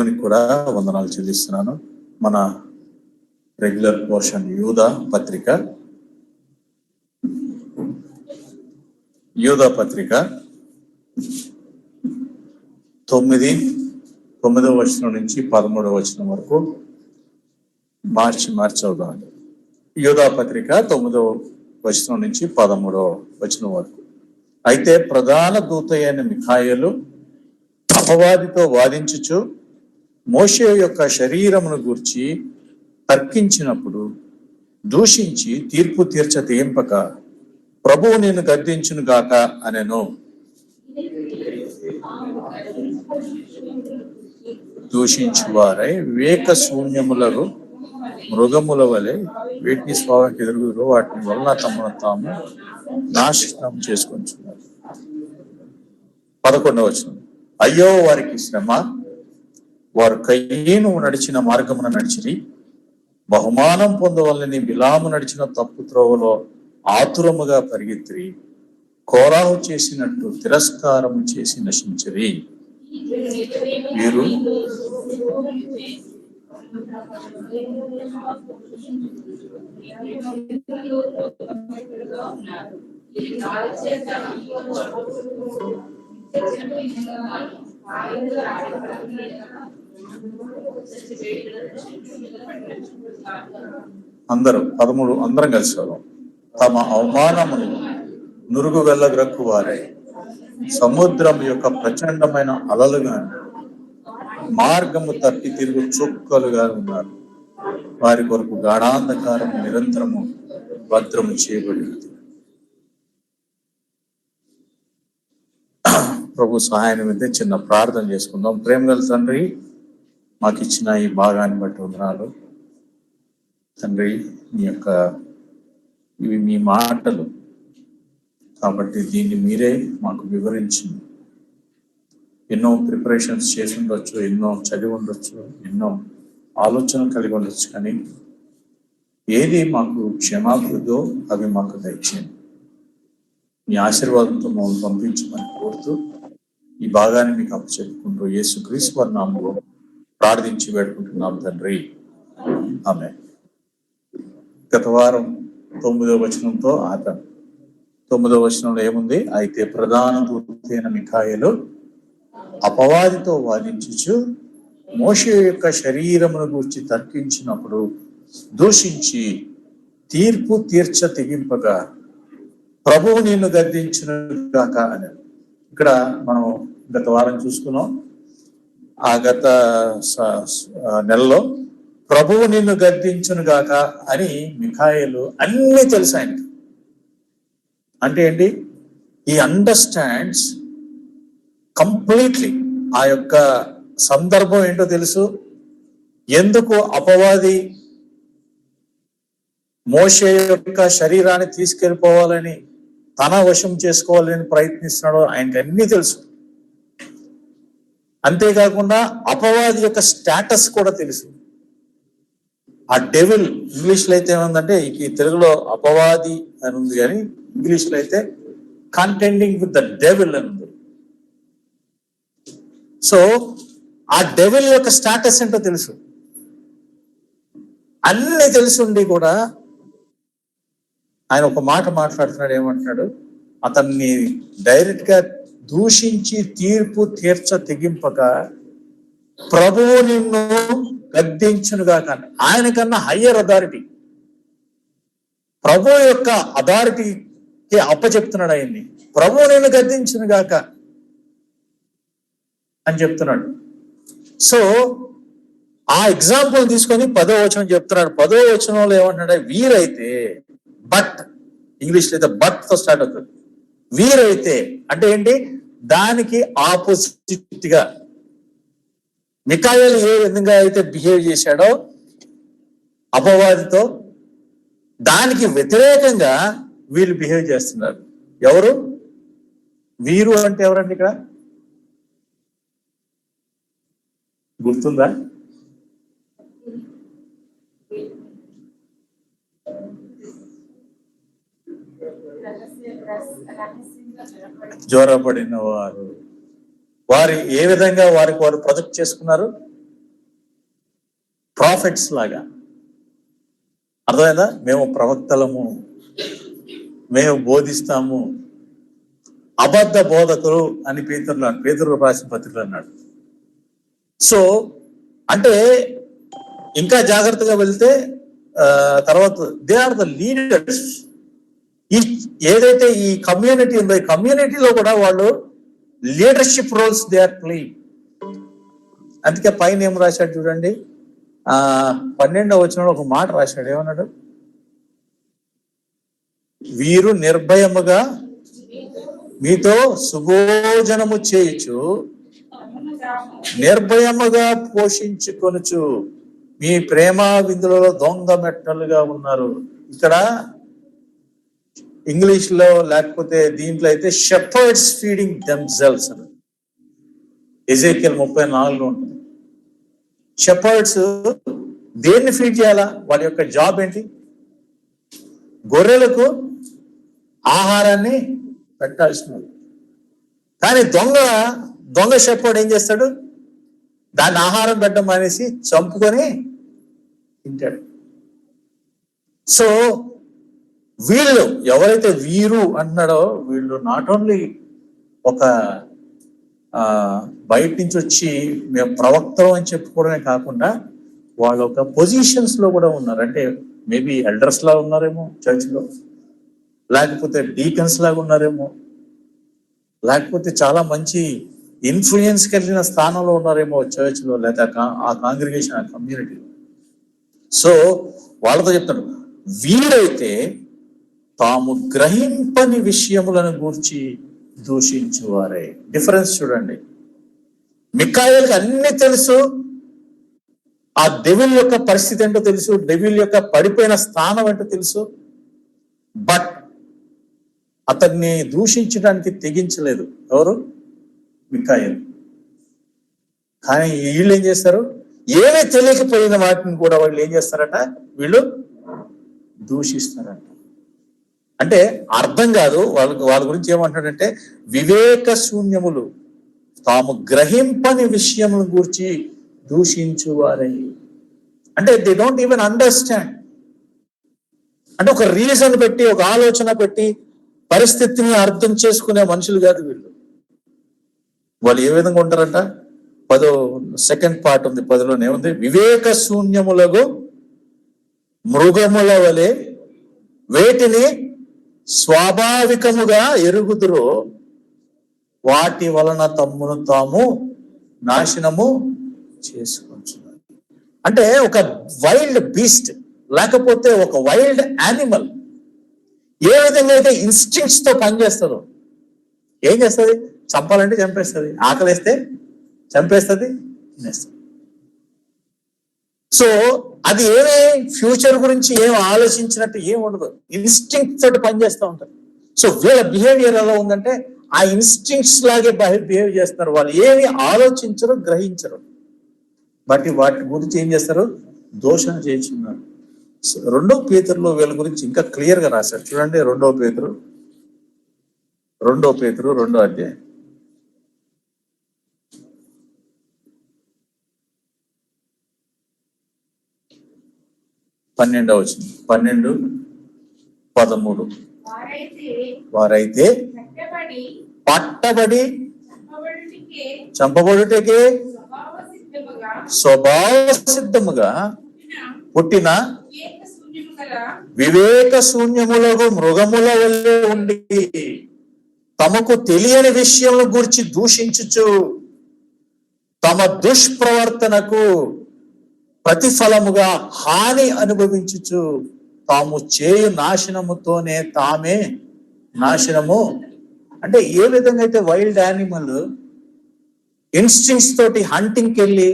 దేవునికి కూడా వందనాలు చెల్లిస్తున్నాను. మన రెగ్యులర్ పోర్షన్ యూదా పత్రిక 9వ వచనం నుంచి 13వ వచనం వరకు మార్చి అవుదాం. యూదా పత్రిక 9వ వచనం నుంచి 13వ వచనం వరకు. అయితే ప్రధాన దూత అయిన మిఖాయేలు అపవాదితో వాదించుచు మోషే యొక్క శరీరమును గూర్చి తర్కించినప్పుడు దూషించి తీర్పు తీర్చ తీయింపక ప్రభువు నేను గద్దించును గాక అనెను. దూషించువారై వివేక శూన్యములకు మృగముల వలె వీటిని స్వామికి ఎదురుగురు వాటిని వలన తమను తాము నాశనం చేసుకుంటున్నారు. 11వ వచనం. అయ్యో వారికి శ్రమ, వారు కయ్యేను నడిచిన మార్గమున నడిచిరి, బహుమానం పొందవలని బిలాము నడిచిన తప్పు త్రోవలో ఆతురముగా పరిగెత్తిరి, కోరాహు చేసినట్టు తిరస్కారము చేసి నశించిరి. వీరు అందరం కలిసి తమ అవమానమును నురుగు వెళ్ళగ్రక్కు వారై సముద్రం యొక్క ప్రచండమైన అలలుగా మార్గము తప్పి తిరుగు చుక్కలుగా ఉన్నారు. వారి కొరకు గాఢాంధకారం నిరంతరము భద్రము చేయబడింది. ప్రభు సహాయం అయితే చిన్న ప్రార్థన చేసుకుందాం. ప్రేమగల తండ్రి, మాకు ఇచ్చిన ఈ భాగాన్ని బట్టి వందనాలు తండ్రి. ఇవి మీ మాటలు కాబట్టి దీన్ని మీరే మాకు వివరించింది. ఎన్నో ప్రిపరేషన్స్ చేసి ఉండొచ్చు, ఎన్నో చదివి ఉండొచ్చు, ఎన్నో ఆలోచనలు కలిగి ఉండొచ్చు, కానీ ఏది మాకు క్షమాభివృద్ధో అవి మాకు దయచేయండి. మీ ఆశీర్వాదంతో మమ్మల్ని పంపించమని కోరుతూ ఈ భాగాన్ని మీకు అప్పచెప్పుకుంటూ యేసుక్రీస్తు వారి నామములో ప్రార్థించి వేడుకుంటున్నాం తండ్రి, ఆమేన్. గత వారం 9వ వచనంతో ఆదాం. 9వ వచనంలో ఏముంది? అయితే ప్రధాన దూతైన మిఖాయేలు అపవాదితో వాదించుచు మోషే యొక్క శరీరమును గూర్చి తర్కించినప్పుడు దూషించి తీర్పు తీర్చ తెగింపగా ప్రభువు నిన్ను గద్దించును గాక అని. ఇక్కడ మనం గత వారం చూసుకున్నాం. ఆ గత నెలలో ప్రభువు నిన్ను గద్దించును గాక అని మిఖాయేలు అన్నీ తెలుసు ఆయనకి. అంటే ఏంటి? ఈ అండర్స్టాండ్స్ కంప్లీట్లీ. ఆ యొక్క సందర్భం ఏంటో తెలుసు. ఎందుకు అపవాది మోషే యొక్క శరీరాన్ని తీసుకెళ్ళిపోవాలని, తన వశం చేసుకోవాలని ప్రయత్నిస్తున్నాడో ఆయనకి అన్నీ తెలుసు. అంతేకాకుండా అపవాది యొక్క స్టేటస్ కూడా తెలుసు. ఆ డెవిల్, ఇంగ్లీష్లో అయితే ఏముందంటే, ఈ తెలుగులో అపవాది అని ఉంది కానీ ఇంగ్లీష్లో అయితే కంటెండింగ్ విత్ ద డెవిల్ అని ఉంది. సో ఆ డెవిల్ యొక్క స్టేటస్ ఏంటో తెలుసు. అన్నీ తెలుసుండి కూడా ఆయన ఒక మాట మాట్లాడుతున్నాడు. ఏమంటున్నాడు? అతన్ని డైరెక్ట్ గా దూషించి తీర్పు తీర్చ తెగింపగా ప్రభువు నిన్ను గద్దించునుగా. కానీ ఆయన కన్నా హయ్యర్ అథారిటీ, ప్రభు యొక్క అథారిటీకి అప్పచెప్తున్నాడు ఆయన్ని. ప్రభువు నిన్ను గద్దించునుగాక అని చెప్తున్నాడు. సో ఆ ఎగ్జాంపుల్ తీసుకొని 10వ వచనం చెప్తున్నాడు. 10వ వచనంలో ఏమంటున్నాడు? వీరైతే, బట్, ఇంగ్లీష్లో అయితే బట్ తో స్టార్ట్ అవుతుంది. వీరైతే అంటే ఏంటి? దానికి ఆపోజిట్ గా మిఖాయేలు ఏ విధంగా అయితే బిహేవ్ చేశాడో అపవాదితో, దానికి వ్యతిరేకంగా వీళ్ళు బిహేవ్ చేస్తున్నారు. ఎవరు వీరు అంటే? ఎవరండి ఇక్కడ? గుర్తుందా? జ్వరపడిన వారు. వారు ఏ విధంగా వారు ప్రొజెక్ట్ చేసుకున్నారు? ప్రాఫిట్స్ లాగా. అర్థమైందా? మేము ప్రవక్తలము, మేము బోధిస్తాము, అబద్ధ బోధకులు అని పేతురు రాసిన పత్రికలు అన్నాడు. సో అంటే ఇంకా జాగ్రత్తగా వెళ్తే తర్వాత దే ఆర్ ద లీడర్స్. ఈ ఏదైతే ఈ కమ్యూనిటీ ఉందో ఈ కమ్యూనిటీలో కూడా వాళ్ళు leadership roles they are playing. అందుకే పైన ఏం రాశాడు చూడండి, 12వ వచనంలో ఒక మాట రాశాడు. ఏమన్నాడు? వీరు నిర్భయముగా మీతో సుభోజనము చేయొచ్చు, నిర్భయముగా పోషించుకొనుచు మీ ప్రేమ విందులలో దొంగ మెట్టలుగా ఉన్నారు. ఇక్కడ ఇంగ్లీష్ లో లేకపోతే దీంట్లో అయితే షెపర్డ్స్ ఫీడింగ్ దెమ్సెల్వ్స్ అని ఎజేకియల్ 34లో ఉంటుంది. షెపర్డ్స్ దేన్ని ఫీడ్ చేయాలా? వాళ్ళ యొక్క జాబ్ ఏంటి? గొర్రెలకు ఆహారాన్ని పెట్టాల్సినది. కానీ దొంగ షెపర్డ్ ఏం చేస్తాడు? దాన్ని ఆహారం పెట్టడం మానేసి చంపుకొని తింటాడు. సో వీళ్ళు ఎవరైతే వీరు అంటున్నాడో వీళ్ళు నాట్ ఓన్లీ ఒక బయట నుంచి వచ్చి మేము ప్రవక్తం అని చెప్పుకోవడమే కాకుండా వాళ్ళ ఒక పొజిషన్స్ లో కూడా ఉన్నారు. అంటే మేబీ ఎల్డర్స్ లాగా ఉన్నారేమో చర్చ్లో, లేకపోతే డీకన్స్ లాగా ఉన్నారేమో, లేకపోతే చాలా మంచి ఇన్ఫ్లుయెన్స్ కలిగిన స్థానంలో ఉన్నారేమో చర్చ్లో, లేదా ఆ కాంగ్రిగేషన్, ఆ కమ్యూనిటీలో. సో వాళ్ళతో చెప్తాడు, వీరైతే తాము గ్రహింపని విషయములను గూర్చి దూషించువారే. డిఫరెన్స్ చూడండి. మికాయేలుకి అన్ని తెలుసు, ఆ డెవిల్ యొక్క పరిస్థితి ఏంటో తెలుసు, డెవిల్ యొక్క పడిపోయిన స్థానం ఏంటో తెలుసు, బట్ అతన్ని దూషించడానికి తెగించలేదు ఎవరు? మికాయేలు. కానీ వీళ్ళు ఏం చేస్తారు? ఏమీ తెలియకపోయిన వాటిని కూడా వాళ్ళు ఏం చేస్తారట? వీళ్ళు దూషిస్తారట. అంటే అర్థం కాదు వాళ్ళ గురించి ఏమంటాడంటే వివేక శూన్యములు, తాము గ్రహింపని విషయముల గురించి దూషించువారై. అంటే దే డోంట్ ఈవెన్ అండర్స్టాండ్. అంటే ఒక రీజన్ పెట్టి, ఒక ఆలోచన పెట్టి పరిస్థితిని అర్థం చేసుకునే మనుషులు కాదు వీళ్ళు. వాళ్ళు ఏ విధంగా ఉంటారంట? 10వ పార్ట్ ఉంది, 10లోనే ఉంది, వివేక శూన్యములకు మృగముల వలె వేటిని స్వాభావికముగా ఎరుగుదురో వాటి వలన తమ్మును తాము నాశనము చేసుకుంటున్నారు. అంటే ఒక వైల్డ్ బీస్ట్ లేకపోతే ఒక వైల్డ్ యానిమల్ ఏ విధంగా అయితే ఇన్స్టింక్ట్స్ తో పనిచేస్తుందో, ఏం చేస్తుంది? చంపాలంటే చంపేస్తుంది, ఆకలిస్తే చంపేస్తుంది, తినేస్తుంది. సో అది ఏమే ఫ్యూచర్ గురించి ఏం ఆలోచించినట్టు ఏం ఉండదు, ఇన్స్టింక్ట్స్ తోటి పనిచేస్తూ ఉంటారు. సో వీళ్ళ బిహేవియర్ ఎలా ఉందంటే ఆ ఇన్స్టింక్ట్స్ లాగే బిహేవ్ చేస్తారు. వాళ్ళు ఏమి ఆలోచించరు, గ్రహించరు, బట్ వాటి గురించి ఏం చేస్తారు? దోషణ చేస్తున్నారు. 2వ పేతురులో వీళ్ళ గురించి ఇంకా క్లియర్ గా రాశారు. చూడండి, 2వ పేతురు 2వ అధ్యాయం 12వ వచనం, 12:13. వారైతే పట్టబడి చంపబడుటకే స్వభావ సిద్ధముగా పుట్టిన వివేక శూన్యములకు మృగముల వల్లే ఉండి తమకు తెలియని విషయముల గురించి దూషించుచు తమ దుష్ప్రవర్తనకు ప్రతిఫలముగా హాని అనుభవించుచు తాము చేయు నాశనముతోనే తామే నాశనము. అంటే ఏ విధంగా అయితే వైల్డ్ యానిమల్ ఇన్స్టింక్ట్స్ తోటి హంటింగ్కి వెళ్ళి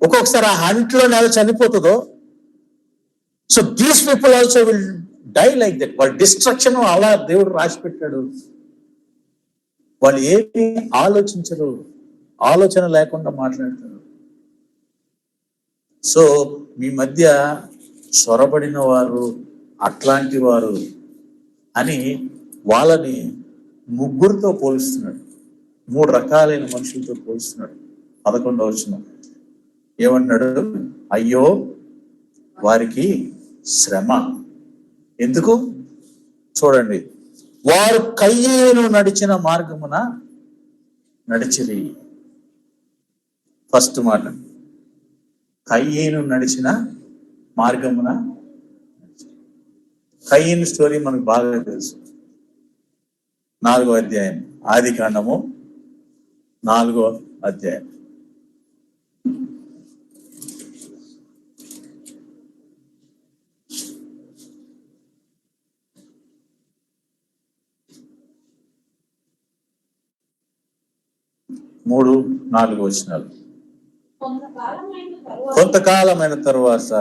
ఒక్కొక్కసారి ఆ హంట్ లో నెల చనిపోతుందో, so these people also will die like that. వాళ్ళ డిస్ట్రక్షన్ అలా దేవుడు రాసి పెట్టాడు. వాళ్ళు ఏమి ఆలోచించరు, ఆలోచన లేకుండా మాట్లాడతారు. సో మీ మధ్య చొరబడిన వారు అట్లాంటి వారు అని వాళ్ళని ముగ్గురితో పోలుస్తున్నాడు. 3 రకాలైన మనుషులతో పోలుస్తున్నాడు. 11వ వచనం, ఏమన్నాడు? అయ్యో వారికి శ్రమ. ఎందుకు? చూడండి, వారు కయ్యేను నడిచిన మార్గమున నడిచిరి. ఫస్ట్ మాట, కయ్యేను నడిచిన మార్గమున. కయ్యేను స్టోరీ మనకు బాగా తెలుసు. 4వ అధ్యాయం, ఆదికాండము 4వ అధ్యాయం. మూడు 4 వచనాలు. కొంతకాలమైన తరువాత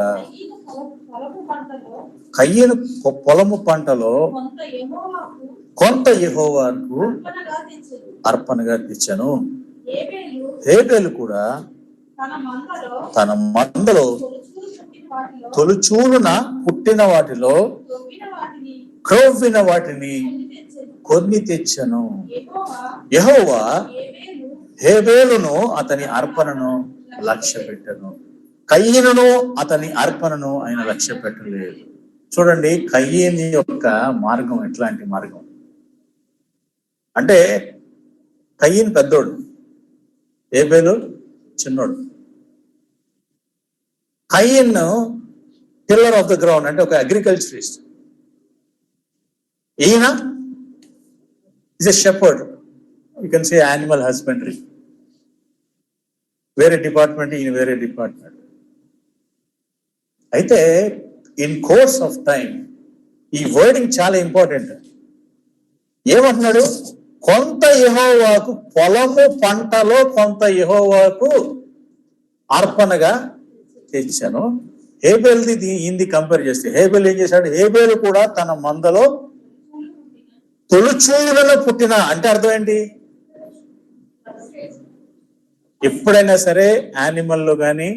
కయ్యేను పొలము పంటలో కొంత యెహోవాకు అర్పణగా తెచ్చాను. హేబేలు కూడా తన మందలో తొలుచూలున పుట్టిన వాటిలో క్రొవ్విన వాటిని కొన్ని తెచ్చను. యెహోవా హేబేలును అతని అర్పణను లక్ష్య పెట్టను, కయ్యేనును అతని అర్పణను ఆయన లక్ష్య పెట్టలేదు. చూడండి, కయ్యేను యొక్క మార్గం ఎట్లాంటి మార్గం అంటే, కయ్యేను పెద్దోడు, హేబేలు చిన్నోడు. కయ్యేను టిల్లర్ ఆఫ్ ద గ్రౌండ్, అంటే ఒక అగ్రికల్చరిస్ట్. ఈయన is a shepherd, you can say animal husbandry. వేరే డిపార్ట్మెంట్, ఈయన వేరే డిపార్ట్మెంట్. అయితే ఇన్ కోర్స్ ఆఫ్ టైం ఈ వర్డింగ్ చాలా ఇంపార్టెంట్. ఏమంటున్నాడు? కొంత యెహోవాకు, పొలము పంటలో కొంత యెహోవాకు అర్పణగా తెచ్చాను. హేబేల్ది ఈయనది కంపేర్ చేస్తే, హేబేల్ ఏం చేశాడు? హేబేలు కూడా తన మందలో తొలుచూలలో పుట్టిన, అంటే అర్థం ఏంటి? ఎప్పుడైనా సరే యానిమల్లో కానీ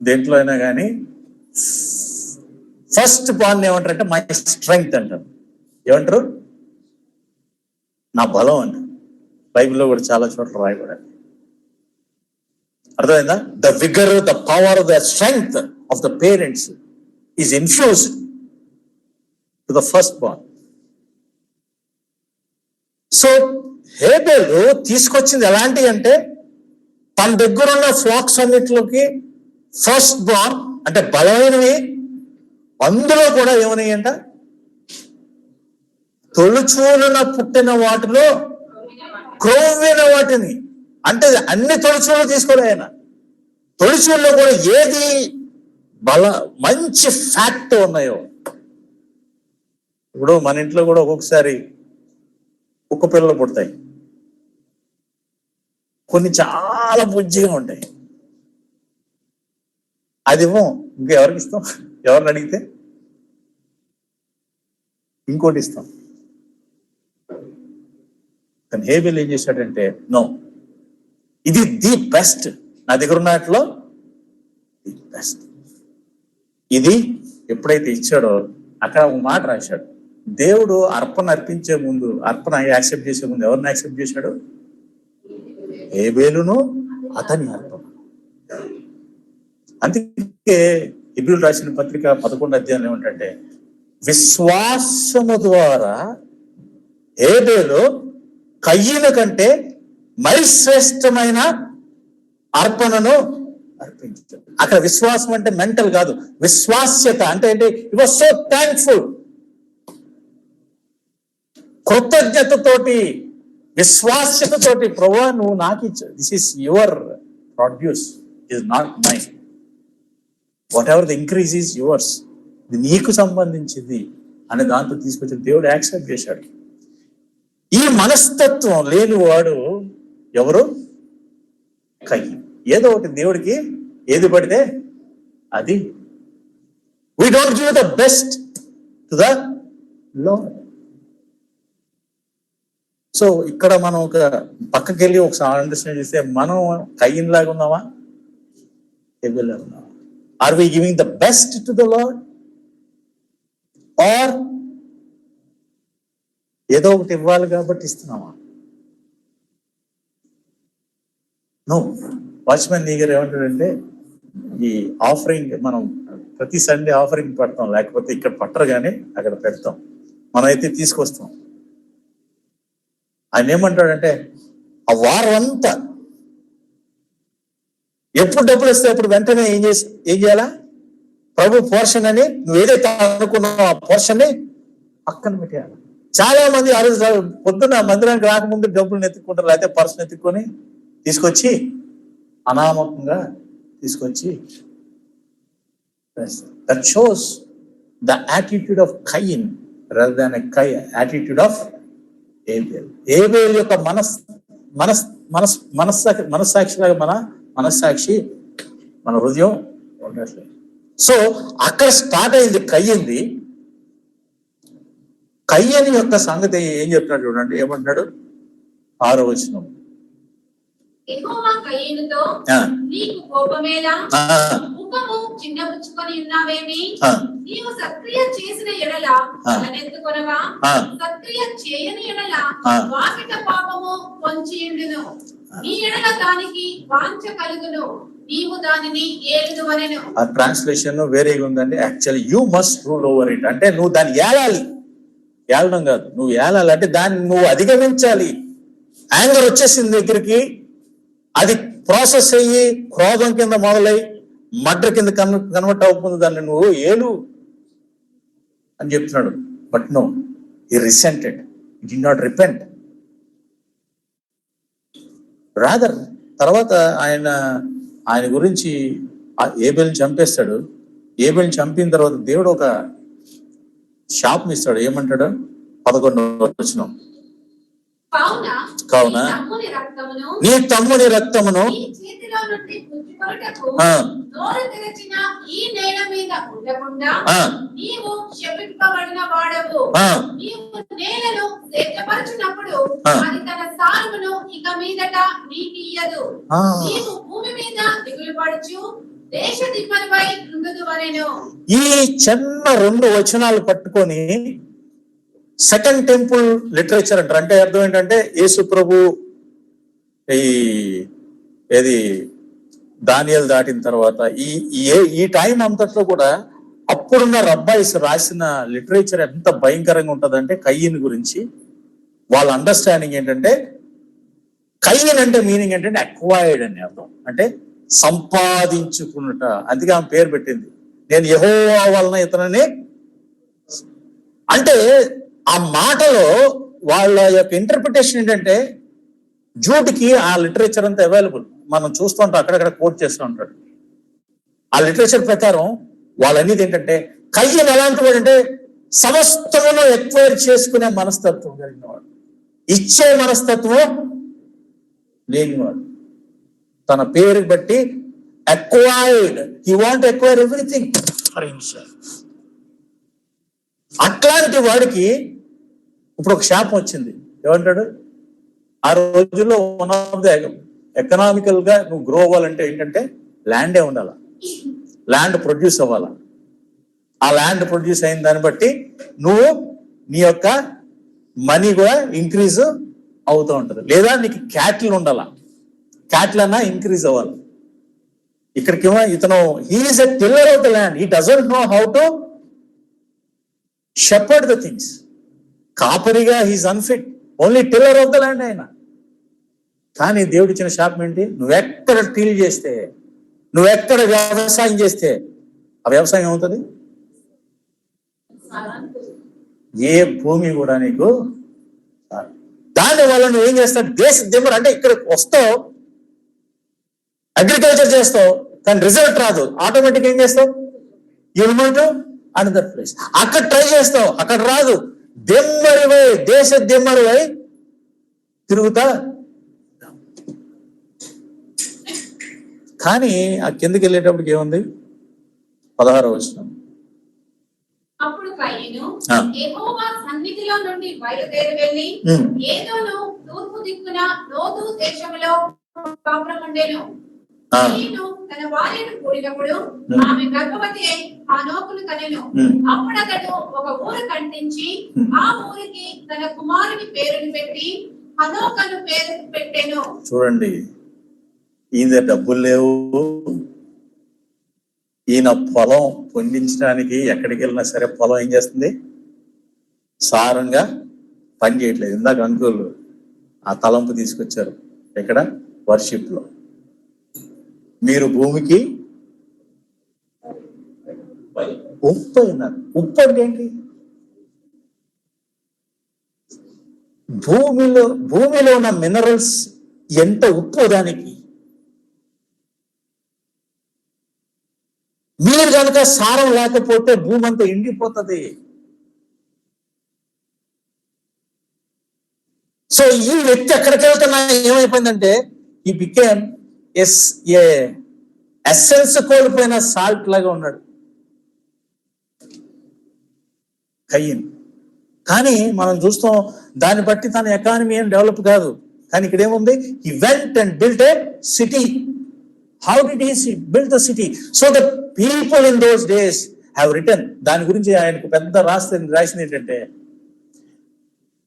దేంట్లో అయినా కానీ ఫస్ట్ బాన్ ఏమంటారంటే మై స్ట్రెంగ్త్ అంటారు. ఏమంటారు? నా బలం అంట. బైబిల్లో కూడా చాలా చోట్ల రాయబడాలి. అర్థమైందా? The vigour, the power, the strength of the parents is infused to the first ban. So హేబేలు తీసుకొచ్చింది ఎలాంటి అంటే, తన దగ్గర ఉన్న ఫ్లాక్స్ అన్నిటిలోకి ఫస్ట్ బాన్, అంటే బలమైనవి, అందులో కూడా ఏమన్నాయంట? తొలుచూలున పుట్టిన వాటిలో క్రొవ్విన వాటిని. అంటే అన్ని తొలుచూలు తీసుకోలే ఆయన. తొలుచూల్లో కూడా ఏది మంచి ఫ్యాక్ట్ ఉన్నాయో. ఇప్పుడు మన ఇంట్లో కూడా ఒక్కొక్కసారి కుక్క పిల్లలు పుడతాయి, కొన్ని చాలా బుజ్జిగా ఉంటాయి. అదేమో ఇంకెవరికి ఇస్తాం? ఎవరిని అడిగితే ఇంకోటి ఇస్తాం. కానీ హేబేల్ ఏం చేశాడంటే, నో, ఇది ది బెస్ట్, నా దగ్గర ఉన్నట్లో ది బెస్ట్. ఇది ఎప్పుడైతే ఇచ్చాడో అక్కడ ఒక మాట రాశాడు. దేవుడు అర్పణ అర్పించే ముందు, అర్పణ యాక్సెప్ట్ చేసే ముందు ఎవరిని యాక్సెప్ట్ చేశాడు? హేబేలును అతని అర్పణ. అందుకే హెబ్రీయులకు రాసిన పత్రిక 11వ అధ్యాయం ఏమంటే, విశ్వాసము ద్వారా హేబేలు కయ్యేను కంటే మరి శ్రేష్టమైన అర్పణను అర్పించాడు. అక్కడ విశ్వాసం అంటే మెంటల్ కాదు, విశ్వాస్యత అంటే ఏంటి? He was so thankful. కృతజ్ఞతతోటి, విశ్వాస్యతతోటి, ప్రభువా నువ్వు నాకు ఇచ్చావు, this is your produce, is not mine. Whatever the increase is yours, ఇది నీకు సంబంధించింది అనే దాంతో తీసుకొచ్చి దేవుడు యాక్సెప్ట్ చేశాడు. ఈ మనస్తత్వం లేని వాడు ఎవరు? కయ్యేను. ఏదో ఒకటి దేవుడికి ఏది పడితే అది. We don't give the best to the lord. So ఇక్కడ మనం ఒక పక్కకి వెళ్ళి ఒకసారి అండర్స్టాండ్ చేస్తే, మనం కయ్యేను లాగా ఉన్నామా? హేబేల్ లాగా ఉన్నామా? Are we giving the best to the Lord, or ఏదో ఒకటి ఇవ్వాలి కాబట్టి ఇస్తున్నామా? నో. వాచ్మెన్ నీగర్ ఏమంటాడంటే, ఈ ఆఫరింగ్ మనం ప్రతి సండే ఆఫరింగ్ పెడతాం, లేకపోతే ఇక్కడ పట్టరు కానీ అక్కడ పెడతాం, మనమైతే తీసుకొస్తాం. ఆయన ఏమంటాడంటే, ఆ వారం అంతా ఎప్పుడు డబ్బులు వస్తే అప్పుడు వెంటనే ఏం చేయాలా, ప్రభు పోర్షన్ అని నువ్వు ఏదైతే అనుకున్నావు ఆ పోర్షన్ ని పక్కన పెట్టేయాలి. చాలా మంది ఆ రోజు పొద్దున్న మందిరానికి రాకముందు డబ్బులు ఎత్తుక్కుంటారు, లేకపోతే పర్సన్ ఎత్తుక్కొని తీసుకొచ్చి అనామకంగా తీసుకొచ్చి. That shows the attitude of Cain rather than a attitude of Abel. Abel యొక్క మనస్సాక్షిలాగా మనస్సాక్షి మన హృదయం ఉండట్లేదు. సో అక్కడ స్టార్ట్ అయింది కయ్యింది. కయ్యని యొక్క సంగతి ఏం చెప్తున్నాడు చూడండి, ఏమంటున్నాడు 6వ వచనం. యెహోవా కయీనుతో, నీకు కోపమేలా? ముఖము చిన్నబుచ్చుకొని ఉన్నావేమి? నీవు సత్క్రియ చేసిన ఎడల తలనెత్తుకొనవా? సత్క్రియ చేయని ఎడల వాకిట పాపము పొంచియుండును. నీ ఎడల దానికి వాంఛ కలుగును, నీవు దానిని ఏలుదువనెను. ఆ ట్రాన్స్లేషన్ వేరేగా ఉందండి. Actually you must rule over it. అంటే నువ్వు దాన్ని ఏలాలి, ఏలడం కాదు, నువ్వు ఏలాలి అంటే దాన్ని నువ్వు అధిగమించాలి. యాంగర్ వచ్చేసింది దగ్గరికి, అది ప్రాసెస్ అయ్యి క్రోధం కింద మొదలై మర్డర్ కింద కన్వర్ట్ అవుతుంది, దాన్ని నువ్వు ఏలు అని చెప్తున్నాడు. But no, he resented, he did not repent. Rather తర్వాత ఆయన గురించి ఏబేల్ని చంపేస్తాడు. ఏబేల్ని చంపిన తర్వాత దేవుడు ఒక శాపం ఇస్తాడు. ఏమంటాడు 11వ వచనం, కావున నీ తమ్ముని రక్తమును ఈ చిన్న 2 వచనాలు పట్టుకొని సెకండ్ టెంపుల్ లిటరేచర్ అంటారు. అంటే అర్థం ఏంటంటే యేసు ప్రభు ఏది దానియేలు దాటిన తర్వాత ఈ టైం అంతట్లో కూడా అప్పుడున్న రబ్బాయిస్ రాసిన లిటరేచర్ ఎంత భయంకరంగా ఉంటుందంటే కయ్యన్ గురించి వాళ్ళ అండర్స్టాండింగ్ ఏంటంటే, కయ్యన్ అంటే మీనింగ్ ఏంటంటే అక్వైర్డ్ అని అర్థం, అంటే సంపాదించుకున్నట. అందుకే ఆమె పేరు పెట్టింది, నేను యెహోవా వలన ఇతనని. అంటే ఆ మాటలో వాళ్ళ యొక్క ఇంటర్ప్రిటేషన్ ఏంటంటే, జూట్కి ఆ లిటరేచర్ అంతా అవైలబుల్, మనం చూస్తూ ఉంటాం, అక్కడక్కడ కోట్ చేస్తూ ఉంటాడు. ఆ లిటరేచర్ ప్రకారం వాళ్ళు అనేది ఏంటంటే, కయ్యన్ ఎలాంటి వాడు అంటే సమస్తమును ఎక్వైర్ చేసుకునే మనస్తత్వం కలిగిన వాడు, ఇచ్చే మనస్తత్వం లేనివాడు. తన పేరు బట్టి acquired, he want acquire everything for himself. అట్లాంటి వాడికి ఇప్పుడు ఒక శాపం వచ్చింది. ఏమంటాడు, ఆ రోజుల్లో వన్ ఆఫ్ ద ఎకనామికల్ గా నువ్వు గ్రో అవ్వాలంటే ఏంటంటే ల్యాండే ఉండాల, ల్యాండ్ ప్రొడ్యూస్ అవ్వాలా. ఆ ల్యాండ్ ప్రొడ్యూస్ అయిన దాన్ని బట్టి నువ్వు నీ యొక్క మనీ కూడా ఇంక్రీజ్ అవుతూ ఉంటది. లేదా నీకు క్యాటిల్ ఉండాలా, క్యాటిల్ అన్నా ఇంక్రీజ్ అవ్వాలి. ఇక్కడికేమో ఇతను he is a tiller of the land, he doesn't know how to shepherd the things. కాపరిగా he's unfit, only tiller of the land ఆయన. కానీ దేవుడు ఇచ్చిన శాపం ఏంటి, నువ్వెక్కడ టీల్ చేస్తే, నువ్వెక్కడ వ్యవసాయం చేస్తే ఆ వ్యవసాయం ఏమవుతుంది, ఏ భూమి కూడా నీకు. దాని వల్ల నువ్వేం చేస్తావు, దేశ దిమ్మరు. అంటే ఇక్కడ వస్తావు, అగ్రికల్చర్ చేస్తావు, కానీ రిజల్ట్ రాదు, ఆటోమేటిక్ ఏం చేస్తావు, యూనిట్ అనదర్ ప్లేస్. అక్కడ ట్రై చేస్తావు, అక్కడ రాదు, దెమ్మరివై, దేశ దెమ్మరివై తిరుగుతా. కానీ ఆ కిందకి వెళ్ళేటప్పటికి ఏముంది, 16వ వచనం. అప్పుడు కయీను యెహోవా సన్నిధిలో నుండి బయలుదేరి వెళ్ళి ఏదోను తూర్పు దిక్కున లోతు దేశములో కాపురముండెను. కయీను తన భార్యను కూడినప్పుడు ఆమె గర్భవతి అయి హనోకును కనెను. అప్పుడు అతడు ఒక ఊరు కట్టించి ఆ ఊరికి తన కుమారుని పేరును పెట్టి హనోకను పేరు పెట్టెను. చూడండి, ఈయన డబ్బులు లేవు, ఈయన పొలం పొందించడానికి ఎక్కడికి వెళ్ళినా సరే పొలం ఏం చేస్తుంది, సారంగా పని చేయట్లేదు. ఇందాక అంకుల్ ఆ తలంపు తీసుకొచ్చారు ఎక్కడ, వర్షిప్ లో. మీరు భూమికి ఉప్పు అయినారు. ఉప్పు అంటే ఏంటి? భూమిలో ఉన్న మినరల్స్ ఎంత ఉప్పు దానికి. మీరు కనుక సారం లేకపోతే భూమి అంతా ఎండిపోతుంది. సో ఈ వ్యక్తి ఎక్కడికి వెళ్తున్నా ఏమైపోయిందంటే ఈ బికేమ్ ఎస్సెన్స్ కోల్పోయిన సాల్ట్ లాగా ఉన్నాడు కయ్యన్. కానీ మనం చూస్తాం దాన్ని బట్టి తన ఎకానమీ ఏం డెవలప్ కాదు. కానీ ఇక్కడ ఏముంది, హి went and built a city. How did he build the city? So the people in those days have return. దాని గురించి ఆయనకు పెద్ద రాసింది ఏంటంటే,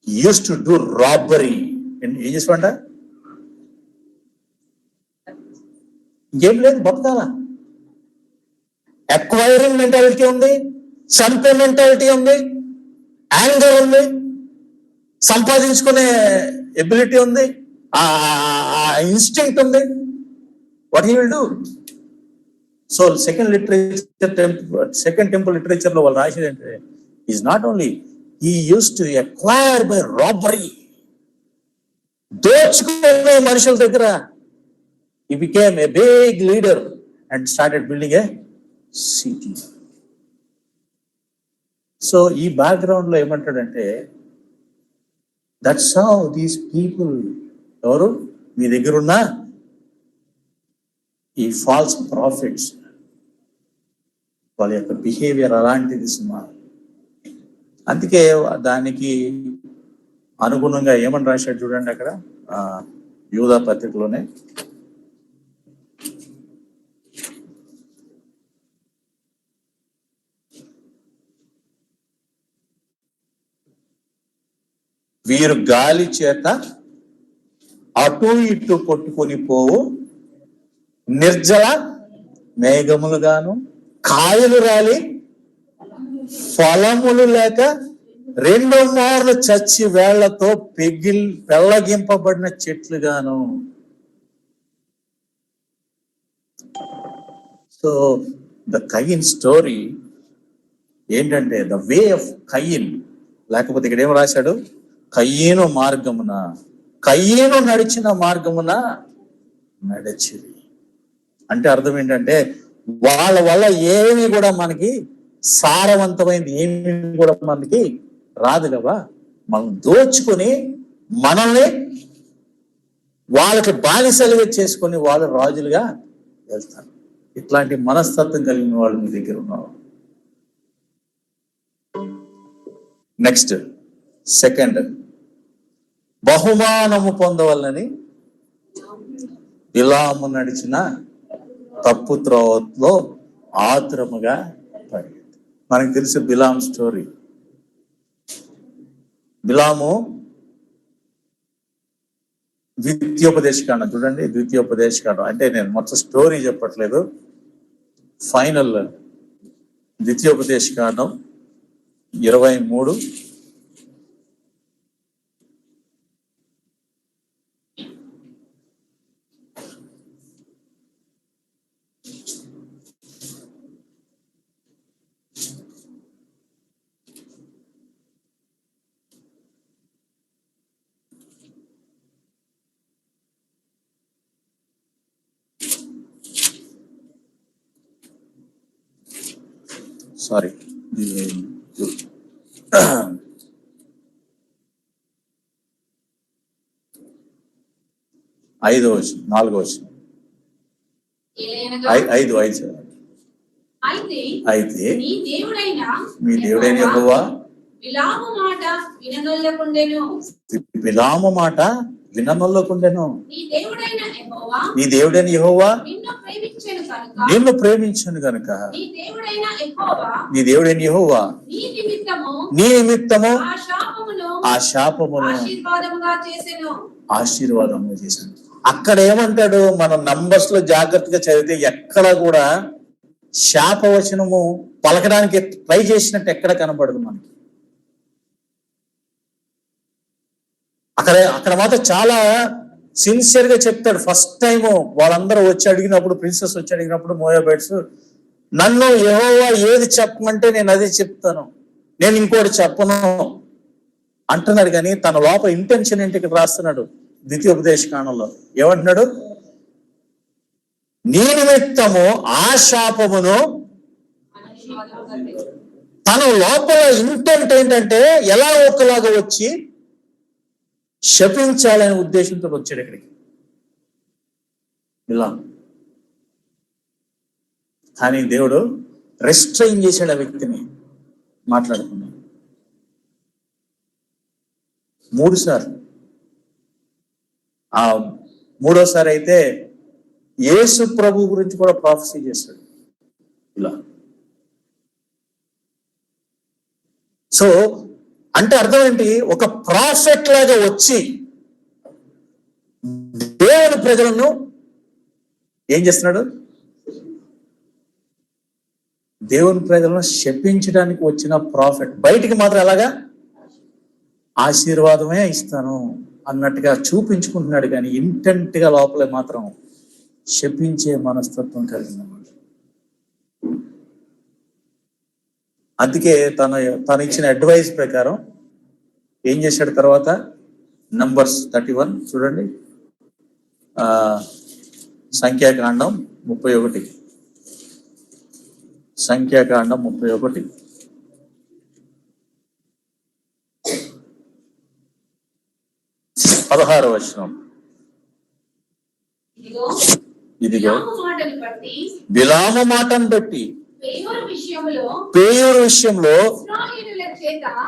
యూస్ టు డూ రాబరీ. ఏం చేసుకోండ, ఇంకేం లేదు, బతకాల. అక్వైరింగ్ మెంటాలిటీ ఉంది, చంపే మెంటాలిటీ ఉంది, యాంగర్ ఉంది, సంపాదించుకునే ఎబిలిటీ ఉంది, ఆ ఇన్స్టింక్ట్ ఉంది. What he will do? So second temple literature లో వాళ్ళు రాసేది అంటే, is not only he used to acquire by robbery. దోచుకునే మనుషుల దగ్గర he became a big leader and started building a city. So ఈ బ్యాక్గ్రౌండ్ లో ఏమంటాడంటే, దట్స్ హౌ దీస్ పీపుల్, ఎవరు మీ దగ్గర ఉన్న ఈ ఫాల్స్ ప్రాఫిట్స్, వాళ్ళ యొక్క బిహేవియర్ అలాంటిది సుమా. అందుకే దానికి అనుగుణంగా ఏమని రాశాడు చూడండి అక్కడ యూదా పత్రికలోనే, వీరు గాలి చేత అటు ఇటు కొట్టుకొని పోవు నిర్జల మేఘములుగాను, కాయలు రాలి ఫలములు లేక 2 మార్లు చచ్చి వేళ్లతో పెళ్ళగింపబడిన చెట్లుగాను. సో ద కయీన్ స్టోరీ ఏంటంటే, ద వే ఆఫ్ కయీన్. లేకపోతే ఇక్కడ ఏం రాశాడు, కయీను మార్గమున, కయీను నడిచిన మార్గమున నడిచిరి. అంటే అర్థం ఏంటంటే, వాళ్ళ వల్ల ఏమి కూడా మనకి సారవంతమైంది ఏమి కూడా మనకి రాదు కదా. మనం దోచుకొని మనల్ని వాళ్ళకి బానిసలుగా చేసుకొని వాళ్ళు రాజులుగా వెళ్తారు. ఇట్లాంటి మనస్తత్వం కలిగిన వాళ్ళు మీ దగ్గర ఉన్నారు. నెక్స్ట్ సెకండ్, బహుమానము పొందవలని బిలాము నడిచిన తప్పు త్రోవలో ఆతురముగా పడి. మనకు తెలుసు బిలాం స్టోరీ. బిలాము ద్వితీయోపదేశకాండం చూడండి, ద్వితీయోపదేశకాండం అంటే నేను మొత్తం స్టోరీ చెప్పట్లేదు, ఫైనల్ ద్వితీయోపదేశకాండం 23 సారీ 5వ వచనం 4వ వచనం 5 అయితే మీ దేవుడైన యెహోవా బిలాము మాట విననొల్లకుండెను. నీ దేవుడైన యెహోవా నిన్ను ప్రేమించను గనుక నీ దేవుడైన యెహోవా నీ నిమిత్తము ఆ శాపమును ఆశీర్వాదముగా చేశాను. అక్కడ ఏమంటాడు, మనం నంబర్స్ లో జాగ్రత్తగా చదివితే ఎక్కడ కూడా శాపవచనము పలకడానికి ట్రై చేసినట్టు ఎక్కడ కనపడదు మనకి. అక్కడ మాత్రం చాలా సిన్సియర్ గా చెప్తాడు. ఫస్ట్ టైం వాళ్ళందరూ వచ్చి అడిగినప్పుడు, ప్రిన్సెస్ వచ్చి అడిగినప్పుడు మోయాబైట్స్, నన్ను యెహోవా ఏది చెప్పమంటే నేను అదే చెప్తాను, నేను ఇంకోటి చెప్పను అంటున్నాడు. కానీ తన లోపల ఇంటెన్షన్ ఏంటి ఇక్కడ రాస్తున్నాడు ద్వితీయోపదేశ కాండంలో. ఏమంటున్నాడు, నీ నిమిత్తము ఆ శాపమును, తన లోపల ఇంటెంట్ ఏంటంటే ఎలా ఒకలాగా వచ్చి శపించాలనే ఉద్దేశంతో వచ్చాడు ఇక్కడికి ఇలా. కానీ దేవుడు రెస్ట్రైన్ చేశాడు ఆ వ్యక్తిని. మాట్లాడుకున్నాడు 3 సార్లు. ఆ 3వసారి అయితే యేసు ప్రభు గురించి కూడా ప్రాఫెసీ చేశాడు ఇలా. సో అంటే అర్థం ఏంటి, ఒక ప్రాఫెట్ లాగా వచ్చి దేవుని ప్రజలను ఏం చేస్తున్నాడు, దేవుని ప్రజలను శపించడానికి వచ్చిన ప్రాఫెట్. బయటికి మాత్రం ఎలాగా ఆశీర్వాదమే ఇస్తాను అన్నట్టుగా చూపించుకుంటున్నాడు, కానీ ఇంటెంట్ గా లోపలే మాత్రం శపించే మనస్తత్వం కలిగినవాడు. అందుకే తను ఇచ్చిన అడ్వైస్ ప్రకారం ఏం చేశాడు తర్వాత, నంబర్స్ 31 చూడండి, సంఖ్యాకాండం 31, సంఖ్యాకాండం 31 16వ వచనం. ఇదిగో బిలాము మాటను బట్టి పేయోరు విషయంలో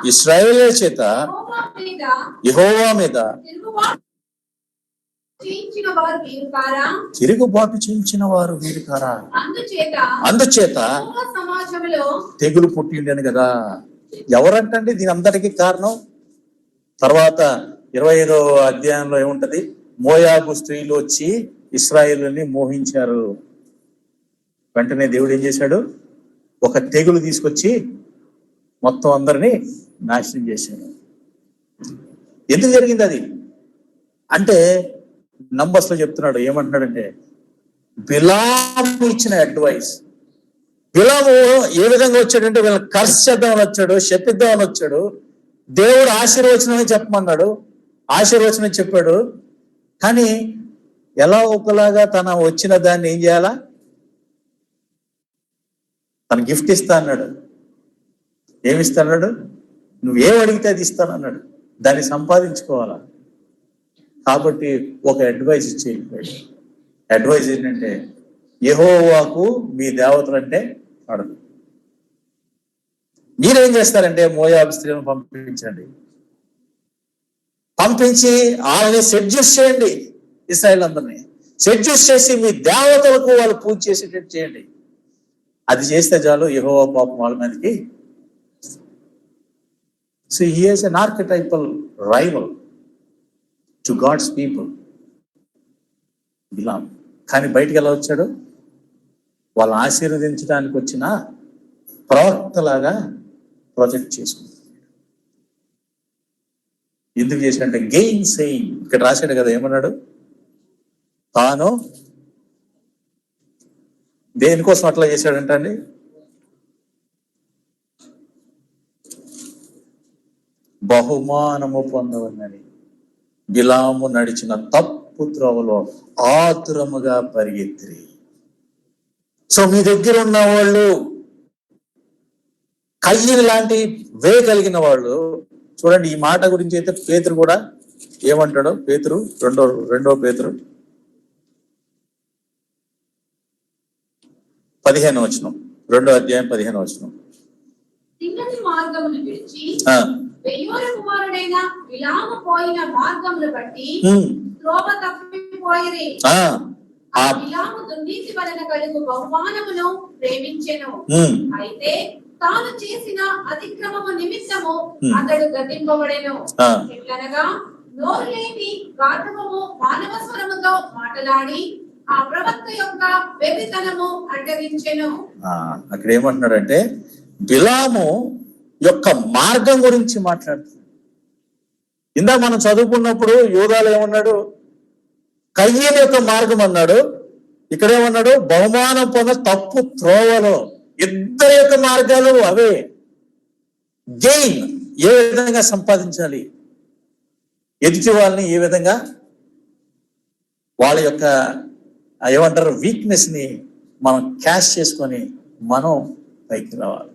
ఇశ్రాయేలుల చేత యెహోవా మీద తిరుగుబాటు చేయించిన వారు వీరు కారా, అందుచేత తెగులు పుట్టిండను కదా. ఎవరంటండి దీని అందరికీ కారణం? తర్వాత 25వ అధ్యాయంలో ఏముంటది, మోయాబు స్త్రీలు వచ్చి ఇశ్రాయేలుని మోహించారు. వెంటనే దేవుడు ఏం చేశాడు, ఒక తెగులు తీసుకొచ్చి మొత్తం అందరినీ నాశనం చేశాడు. ఎందుకు జరిగింది అది అంటే నంబర్స్ లో చెప్తున్నాడు. ఏమంటున్నాడంటే, బిలాము ఇచ్చిన అడ్వైస్. బిలాము ఏ విధంగా వచ్చాడంటే, వీళ్ళని కర్స్ చేద్దామని వచ్చాడు, శపిద్దామని వచ్చాడు. దేవుడు ఆశీర్వచనం చెప్పమన్నాడు, ఆశీర్వచనం చెప్పాడు. కానీ ఎలా ఒకలాగా తన వచ్చిన దాన్ని ఏం చేయాలా, తన గిఫ్ట్ ఇస్తా అన్నాడు. ఏమిస్తా అన్నాడు, నువ్వేం అడిగితే అది ఇస్తానన్నాడు. దాన్ని సంపాదించుకోవాలా. కాబట్టి ఒక అడ్వైస్ ఇచ్చేయాడు. అడ్వైస్ ఏంటంటే, యెహోవాకు మీ దేవతలంటే అడదు. మీరేం చేస్తారంటే మోయాబు స్త్రీలను పంపించండి, పంపించి వాళ్ళని సెడ్యూస్ చేయండి, ఇశ్రాయేలు అందరినీ సెడ్యూస్ చేసి మీ దేవతలకు వాళ్ళు పూజ చేసేటట్టు చేయండి. అది చేస్తే చాలు, యెహోవా పాపం వాళ్ళ మీదకి. So he is an archetypal rival to God's people Balaam. కానీ బయటికి ఎలా వచ్చాడు, వాళ్ళని ఆశీర్వదించడానికి వచ్చిన ప్రవక్తలాగా ప్రొజెక్ట్ చేసుకుంటాడు. ఎందుకు చేశాడంటే గెయిన్ సెయింగ్. ఇక్కడ రాశాడు కదా, ఏమన్నాడు, తాను దేనికోసం అట్లా చేశాడంటే అండి, బహుమానము పొందవని బిలాము నడిచిన తప్పు త్రోవలో ఆతురముగా పరిగెత్తిరి. సో మీ దగ్గర ఉన్న వాళ్ళు కయ్యని లాంటి వే కలిగిన వాళ్ళు చూడండి. ఈ మాట గురించి అయితే పేతురు కూడా ఏమంటాడో, పేతురు రెండో పేతురు 15వ వచనం, 2వ అధ్యాయం 15వ వచనం. మార్గమును విడిచి బెయోరు కుమారుడైన బిలాము పోయిన మార్గమును బట్టి త్రోవ తప్పిపోయిరి. ఆ బిలాము దుర్నీతి వలన కలుగు బహుమానమును ప్రేమించెను. అయితే తాను చేసిన అతిక్రమము నిమిత్తము అతడు గతింపబడెను. ఎట్లనగా నోరు లేని గాధవము మానవ స్వరముతో మాట్లాడి ఆ ప్రవక్త యొక్క వెర్రితనము అంటరించెను. అక్కడ ఏమంటున్నాడంటే బిలాము యొక్క మార్గం గురించి మాట్లాడుతున్నాడు. ఇందా మనం చదువుకున్నప్పుడు యూదాలు ఏమన్నాడు? కయ్యని యొక్క మార్గం అన్నాడు. ఇక్కడేమన్నాడు? బహుమానం పొంద తప్పు త్రోవలో. ఇద్దరి యొక్క మార్గాలు అవే. గెయిన్ ఏ విధంగా సంపాదించాలి, ఎదుటి వాళ్ళని ఏ విధంగా వాళ్ళ యొక్క ఏమంటారు వీక్నెస్ ని మనం క్యాష్ చేసుకొని మనం పైకి రావాలి.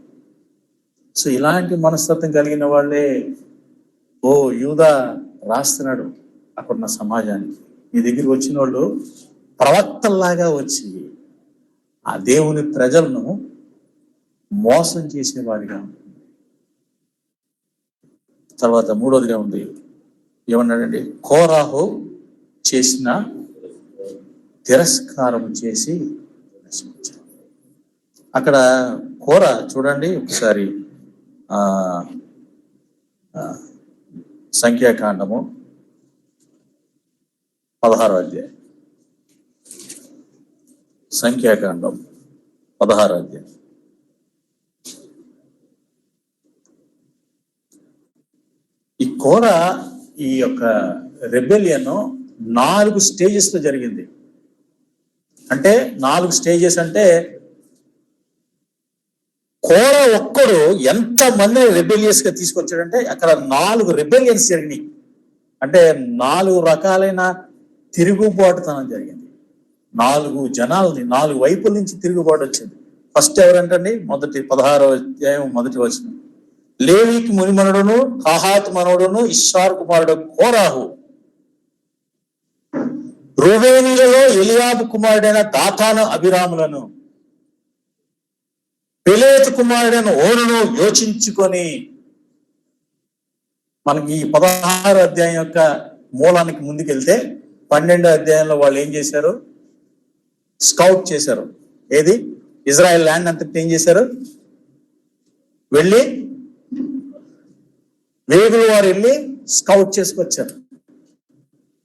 సో ఇలాంటి మనస్తత్వం కలిగిన వాళ్ళే యూదా రాస్తున్నాడు అక్కడున్న సమాజానికి. ఈ దగ్గరికి వచ్చిన వాళ్ళు ప్రవక్తల్లాగా వచ్చి ఆ దేవుని ప్రజలను మోసం చేసేవాడిగా. తర్వాత మూడోదిగా ఉంది, ఏమన్నాడండి? కోరాహు చేసిన తిరస్కారం చేసి అక్కడ కోర చూడండి ఒకసారి సంఖ్యాకాండము 16వ అధ్యాయం. సంఖ్యాకాండం 16వ అధ్యాయం. ఈ కోర ఈ యొక్క రెబెలియన్ 4 స్టేజెస్ లో జరిగింది. అంటే 4 స్టేజెస్ అంటే కోర ఒక్కడు ఎంత మంది రెబెలియస్ గా తీసుకొచ్చాడంటే అక్కడ 4 రెబెలియన్స్ జరిగినాయి. అంటే 4 రకాలైన తిరుగుబాటుతనం జరిగింది. 4 జనాలని 4 వైపుల నుంచి తిరుగుబాటు వచ్చింది. ఫస్ట్ ఎవరంటండి? మొదటి 16వ అధ్యాయం మొదటి వచనం. లేవీకి మునిమనుడును కహాతు మనవుడును ఇశ్షారు కుమారుడు కోరాహు రూబేనీలలో ఎలియాబు కుమారుడైన దాతాను అభిరాములను పెలేతు కుమారుడైన ఓనును యోచించుకొని. మనకి ఈ 16వ అధ్యాయం యొక్క మూలానికి ముందుకెళ్తే 12వ అధ్యాయంలో వాళ్ళు ఏం చేశారు? స్కౌట్ చేశారు. ఏది? ఇజ్రాయెల్ ల్యాండ్ అంతటి ఏం చేశారు? వెళ్ళి వేగులు వారు వెళ్ళి స్కౌట్ చేసుకొచ్చారు.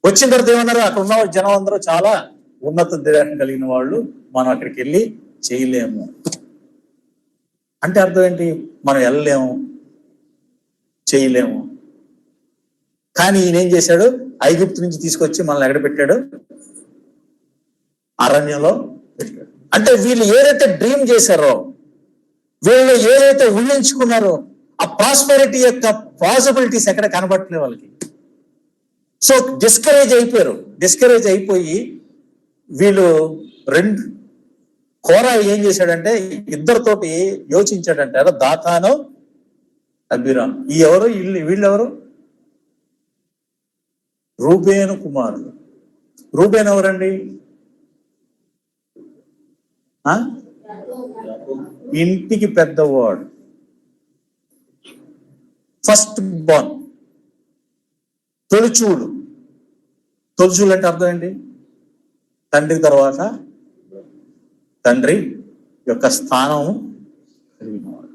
వచ్చిన తర్వాత ఏమన్నారు? అక్కడ ఉన్న జనం అందరూ చాలా ఉన్నత దేహం కలిగిన వాళ్ళు, మనం అక్కడికి వెళ్ళి చేయలేము అంటే అర్థం ఏంటి? మనం వెళ్ళలేము, చేయలేము. కానీ ఈయన ఏం చేశాడు? ఐగుప్తు నుంచి తీసుకొచ్చి మనల్ని ఎక్కడ పెట్టాడు? అరణ్యంలో పెట్టాడు. అంటే వీళ్ళు ఏదైతే డ్రీమ్ చేశారో, వీళ్ళు ఏదైతే ఊహించుకున్నారో ఆ ప్రాస్పెరిటీ యొక్క పాసిబిలిటీస్ ఎక్కడ కనబట్టలే వాళ్ళకి. సో డిస్కరేజ్ అయిపోయారు. డిస్కరేజ్ అయిపోయి వీళ్ళు కోరా ఏం చేశాడంటే ఇద్దరితోటి యోచించాడంటే దాతాను అభిరామ్. ఈ ఎవరు? వీళ్ళెవరు? రూబేను కుమారులు. రూబేన్ ఎవరండి? ఇంటికి పెద్దవాడు, ఫస్ట్ బోర్న్, తొలిచూడు. తొలిచూడు అంటే అర్థం ఏంటి? తండ్రి తర్వాత తండ్రి యొక్క స్థానం కలిగినవాడు.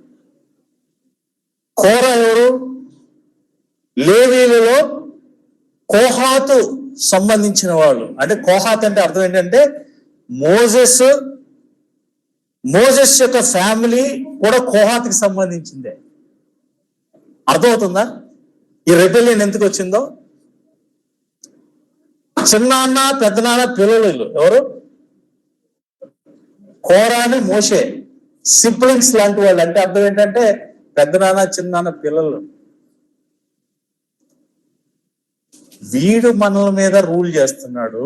కోర ఎవరు? లేవీలలో కోహాతు సంబంధించిన వాళ్ళు. అంటే కోహాత్ అంటే అర్థం ఏంటంటే మోజెస్ యొక్క ఫ్యామిలీ కూడా కోహాత్కి సంబంధించిందే. అర్థమవుతుందా ఈ రెబెలియన్ ఎందుకు వచ్చిందో? చిన్నాన్న పెద్దనాన్న పిల్లలు ఎవరు? కోరాని మోషే సిబ్లింగ్స్ లాంటి వాళ్ళు. అంటే అర్థం ఏంటంటే పెద్దనాన్న చిన్నాన్న పిల్లలు. వీడు మనల మీద రూల్ చేస్తున్నాడు.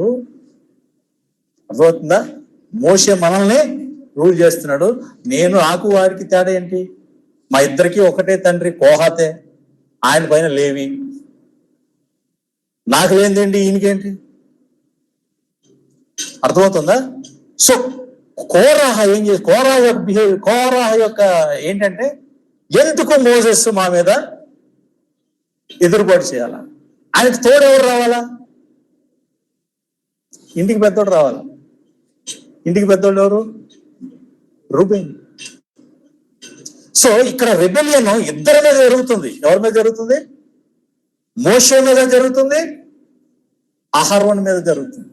అర్థమవుతుందా? మోషే మనల్ని రూల్ చేస్తున్నాడు. నేను నాకు వాడికి తేడా ఏంటి? మా ఇద్దరికి ఒకటే తండ్రి కోహాతే, ఆయన పైన లేవి. నాకు లేనిదేంటి ఈయనకేంటి? అర్థమవుతుందా? సో కోరాహ ఏం చేసి కోరాహ యొక్క ఏంటంటే ఎందుకు మోసెస్ మా మీద ఎదురుబాటు చేయాలా? ఆయనకు తోడు ఎవరు రావాలా? ఇంటికి పెద్దోడు రావాలా? ఇంటికి పెద్దోళ్ళు ఎవరు? రూబేన్. సో ఇక్కడ రెబెలియన్ ఇద్దరి మీద జరుగుతుంది. ఎవరి మీద జరుగుతుంది? మోషే మీద జరుగుతుంది, అహరోను మీద జరుగుతుంది.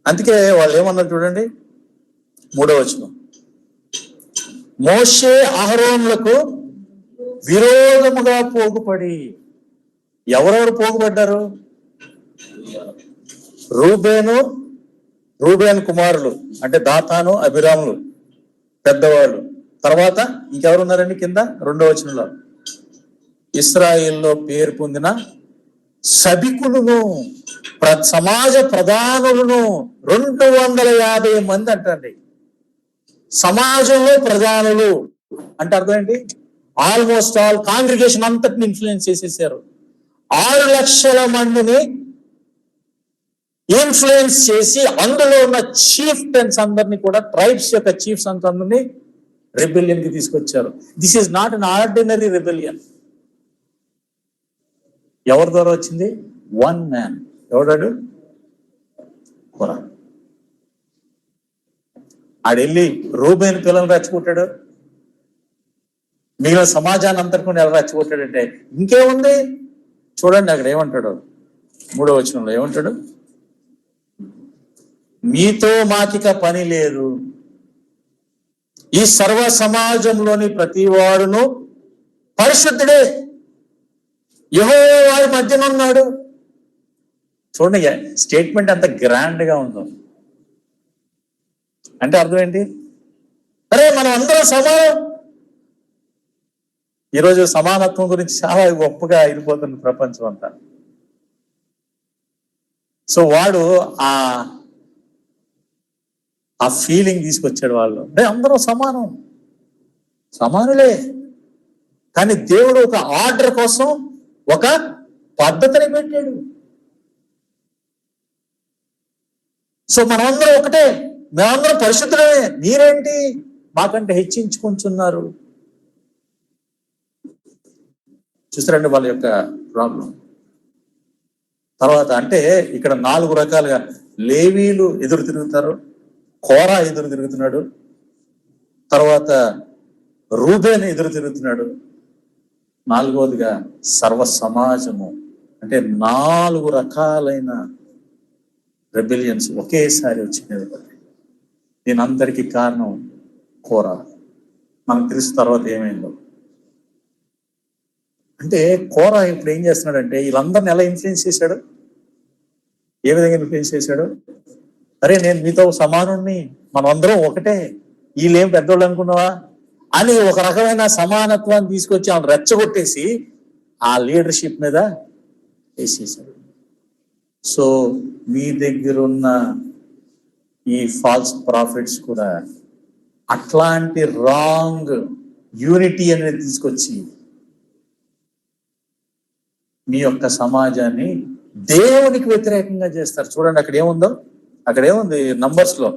అందుకే వాళ్ళు ఏమన్నారు చూడండి, 3వ వచనం, మోషే అహరోనులకు విరోధముగా పోగుపడి. ఎవరెవరు పోగుపడ్డారు? రూబేను కుమారులు అంటే దాతాను, అభిరాములు పెద్దవాళ్ళు. తర్వాత ఇంకెవరున్నారండి కింద 2వ వచనంలో, ఇశ్రాయేల్లో పేరు పొందిన సభికులను, సమాజ ప్రధానులను 250 మంది అంటండి. సమాజంలో ప్రధానులు అంటే అర్థం ఏంటి? ఆల్మోస్ట్ ఆల్ కాంగ్రిగేషన్ అంతటిని ఇన్ఫ్లుయెన్స్ చేసేసారు. 6 లక్షల మందిని ఇన్ఫ్లుయెన్స్ చేసి అందులో ఉన్న చీఫ్ టెన్స్ అందరినీ కూడా, ట్రైబ్స్ యొక్క చీఫ్స్ అందరినీ రెబెలియన్ కి తీసుకొచ్చారు. This is not an ordinary rebellion. ఎవరి ద్వారా వచ్చింది? 1 మ్యాన్. ఎవడాడు? కోరా. ఆడెళ్ళి రూబేను పిల్లలు రెచ్చగొట్టాడు, మిగిలిన సమాజాన్ని అంతటి ఎలా రెచ్చగొట్టాడంటే ఇంకేముంది చూడండి. అక్కడ ఏమంటాడు? 3వ వచనంలో ఏమంటాడు? మీతో మాకిక పని లేదు, ఈ సర్వ సమాజంలోని ప్రతి వాడును పరిశుద్ధుడే, యెహోవా వారి మధ్యన ఉన్నాడు. చూడండి స్టేట్మెంట్ ఎంత గ్రాండ్ గా ఉందో. అంటే అర్థం ఏంటి? అరే మనం అందరం సమానం. ఈరోజు సమానత్వం గురించి చాలా గొప్పగా అయిపోతుంది ప్రపంచం అంతా. సో వాడు ఆ ఫీలింగ్ తీసుకొచ్చాడు వాళ్ళు. అంటే అందరూ సమానులే. కానీ దేవుడు ఒక ఆర్డర్ కోసం ఒక పద్ధతిని పెట్టాడు. సో మనమందరం ఒకటే, మేమందరం పరిశుద్ధులే, మీరేంటి మాకంటే హెచ్చించుకుంటున్నారు? చూస్తారండి వాళ్ళ యొక్క ప్రాబ్లం. తర్వాత అంటే ఇక్కడ 4 రకాలుగా లేవీలు ఎదురు తిరుగుతారు, కోరా ఎదురు తిరుగుతున్నాడు, తర్వాత రూబేను ఎదురు తిరుగుతున్నాడు, 4వదిగా సర్వ సమాజము. అంటే 4 రకాలైన రెబెలియన్స్ ఒకేసారి వచ్చినది. దీని అందరికీ కారణం కోరా. మనకు తెలిసిన తర్వాత ఏమైందో అంటే, కోరా ఇప్పుడు ఏం చేస్తున్నాడంటే వీళ్ళందరిని ఎలా ఇన్ఫ్లుయెన్స్ చేశాడు? ఏ విధంగా ఇన్ఫ్లుయెన్స్ చేశాడు? అరే నేను మీతో సమానుణ్ణి, మనమందరం ఒకటే, వీళ్ళేం పెద్దోళ్ళు అనుకున్నావా అని ఒక రకమైన సమానత్వాన్ని తీసుకొచ్చి ఆమె రెచ్చగొట్టేసి ఆ లీడర్షిప్ మీద వేసేసాడు. సో మీ దగ్గర ఉన్న ఈ ఫాల్స్ ప్రాఫిట్స్ కూడా అట్లాంటి రాంగ్ యూనిటీ అనేది తీసుకొచ్చి మీ యొక్క సమాజాన్ని దేవునికి వ్యతిరేకంగా చేస్తారు. చూడండి అక్కడ ఏముందో, అక్కడ ఏముంది నంబర్స్ లో,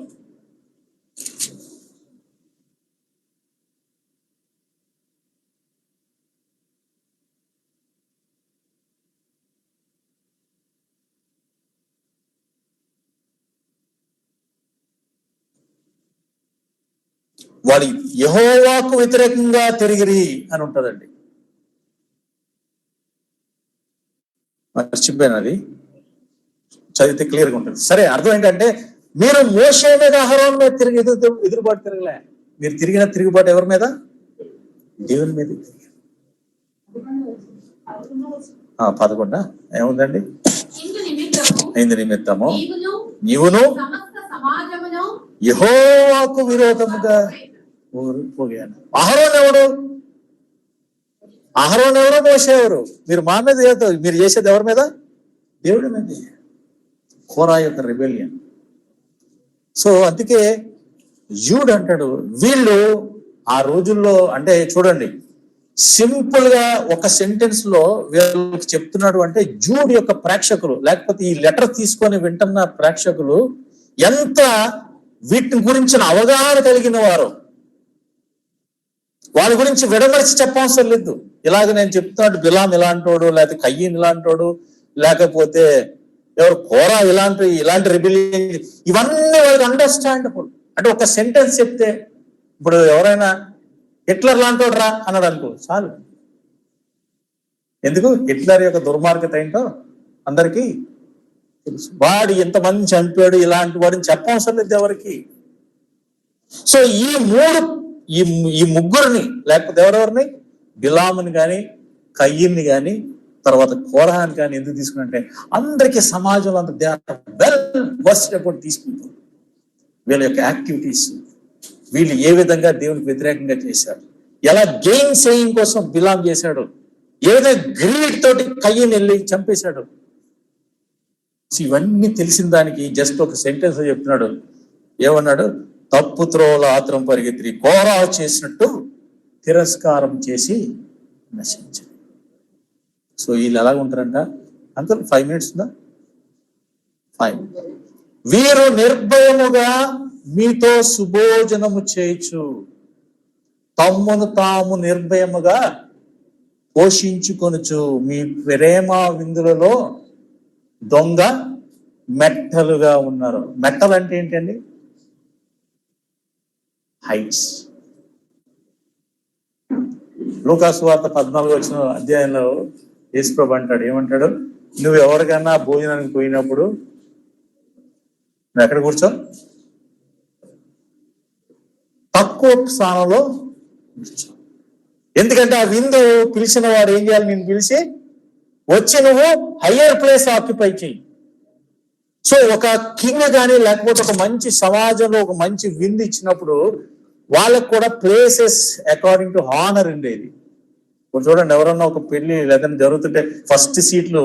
వాడు యెహోవాకు వ్యతిరేకంగా తిరిగిరి అని ఉంటదండి. మర్చిపోయాను, అది చదివితే క్లియర్గా ఉంటుంది. సరే, అర్థం ఏంటంటే మీరు మోషే మీద అహరోను మీద ఎదురుబాటు తిరగలే. మీరు తిరిగిన తిరుగుబాటు ఎవరి మీద? దేవుని మీద. 11 ఏముందండి? ఇందు నిమిత్తము నీవును యెహోవాకు విరోధముగా పోయాను. అహరోను ఎవరు? మోషే ఎవరు? మీరు మా మీద మీరు చేసేది ఎవరి మీద? దేవుడి మీద. కోరా యొక్క రిబెలియన్. సో అందుకే జూడ్ అంటాడు, వీళ్ళు ఆ రోజుల్లో అంటే చూడండి సింపుల్ గా ఒక సెంటెన్స్ లో వీళ్ళకి చెప్తున్నాడు. అంటే జూడ్ యొక్క ప్రేక్షకులు, లేకపోతే ఈ లెటర్ తీసుకొని వింటున్న ప్రేక్షకులు ఎంత వీటి గురించిన అవగాహన కలిగిన వారు. వాళ్ళ గురించి విడమరిచి చెప్పవసరం లేదు. ఇలాగ నేను చెప్తున్నాడు, బిలాం ఇలాంటోడు, లేకపోతే కయ్యన్ ఇలాంటోడు, లేకపోతే ఎవరు కోరా ఇలాంటి రిబెలియన్, ఇవన్నీ వాళ్ళకి అండర్స్టాండబుల్. అంటే ఒక సెంటెన్స్ చెప్తే, ఇప్పుడు ఎవరైనా హిట్లర్ లాంటోడు రా అన్నాడు అనుకో చాలు, ఎందుకు? హిట్లర్ యొక్క దుర్మార్గత ఏంటో అందరికీ తెలుసు. వాడు ఎంతమంది చంపాడు ఇలాంటి వాడిని చెప్పవసరం లేదు ఎవరికి. సో ఈ ముగ్గురిని, లేకపోతే ఎవరెవరిని, బిలాముని కానీ, కయ్యిన్ని కానీ, తర్వాత కోరహాన్ని కానీ ఎందుకు తీసుకున్నట్టే అందరికీ సమాజంలో అంత they are well versed about తీసుకుంటారు. వీళ్ళ యొక్క యాక్టివిటీస్, వీళ్ళు ఏ విధంగా దేవునికి వ్యతిరేకంగా చేశారు, ఎలా గెయిన్ సేయింగ్ కోసం బిలాం చేశాడు, ఏ విధంగా గ్రీడ్ తోటి కయ్యని వెళ్ళి చంపేశాడు. ఇవన్నీ తెలిసిన దానికి జస్ట్ ఒక సెంటెన్స్ చెప్తున్నాడు. ఏమన్నాడు? తప్పు త్రోవల ఆత్రం పరిగెత్తి కోరా చేసినట్టు తిరస్కారం చేసి నశించాడు. సో వీళ్ళు ఎలాగ ఉంటారంట? అంత 5 minutes ఉందా? 5. వీరు నిర్భయముగా మీతో సుభోజనము చేయొచ్చు, తమ్మును తాము నిర్భయముగా పోషించుకొనుచు మీ ప్రేమ విందులలో దొంగ మెట్టలుగా ఉన్నారు. మెట్టలు అంటే ఏంటండి? హైట్స్. లూకాసు వార్త 14వ అధ్యాయంలో యేసుప్రభు అంటాడు, ఏమంటాడు? నువ్వు ఎవరికన్నా భోజనానికి పోయినప్పుడు నువ్వు ఎక్కడ కూర్చో? తక్కువ స్థానంలో కూర్చో. ఎందుకంటే ఆ విందు పిలిచిన వాడు ఏం చేయాలి? నేను పిలిచి వచ్చి నువ్వు హయ్యర్ ప్లేస్ ఆక్యుపై చేయి. సో ఒక కింగ్ కానీ, లేకపోతే ఒక మంచి సమాజంలో ఒక మంచి విందు ఇచ్చినప్పుడు వాళ్ళకు కూడా ప్లేసెస్ అకార్డింగ్ టు హానర్ ఉండేది. ఇప్పుడు చూడండి, ఎవరన్నా ఒక పెళ్లి లేదంటే జరుగుతుంటే ఫస్ట్ సీట్లు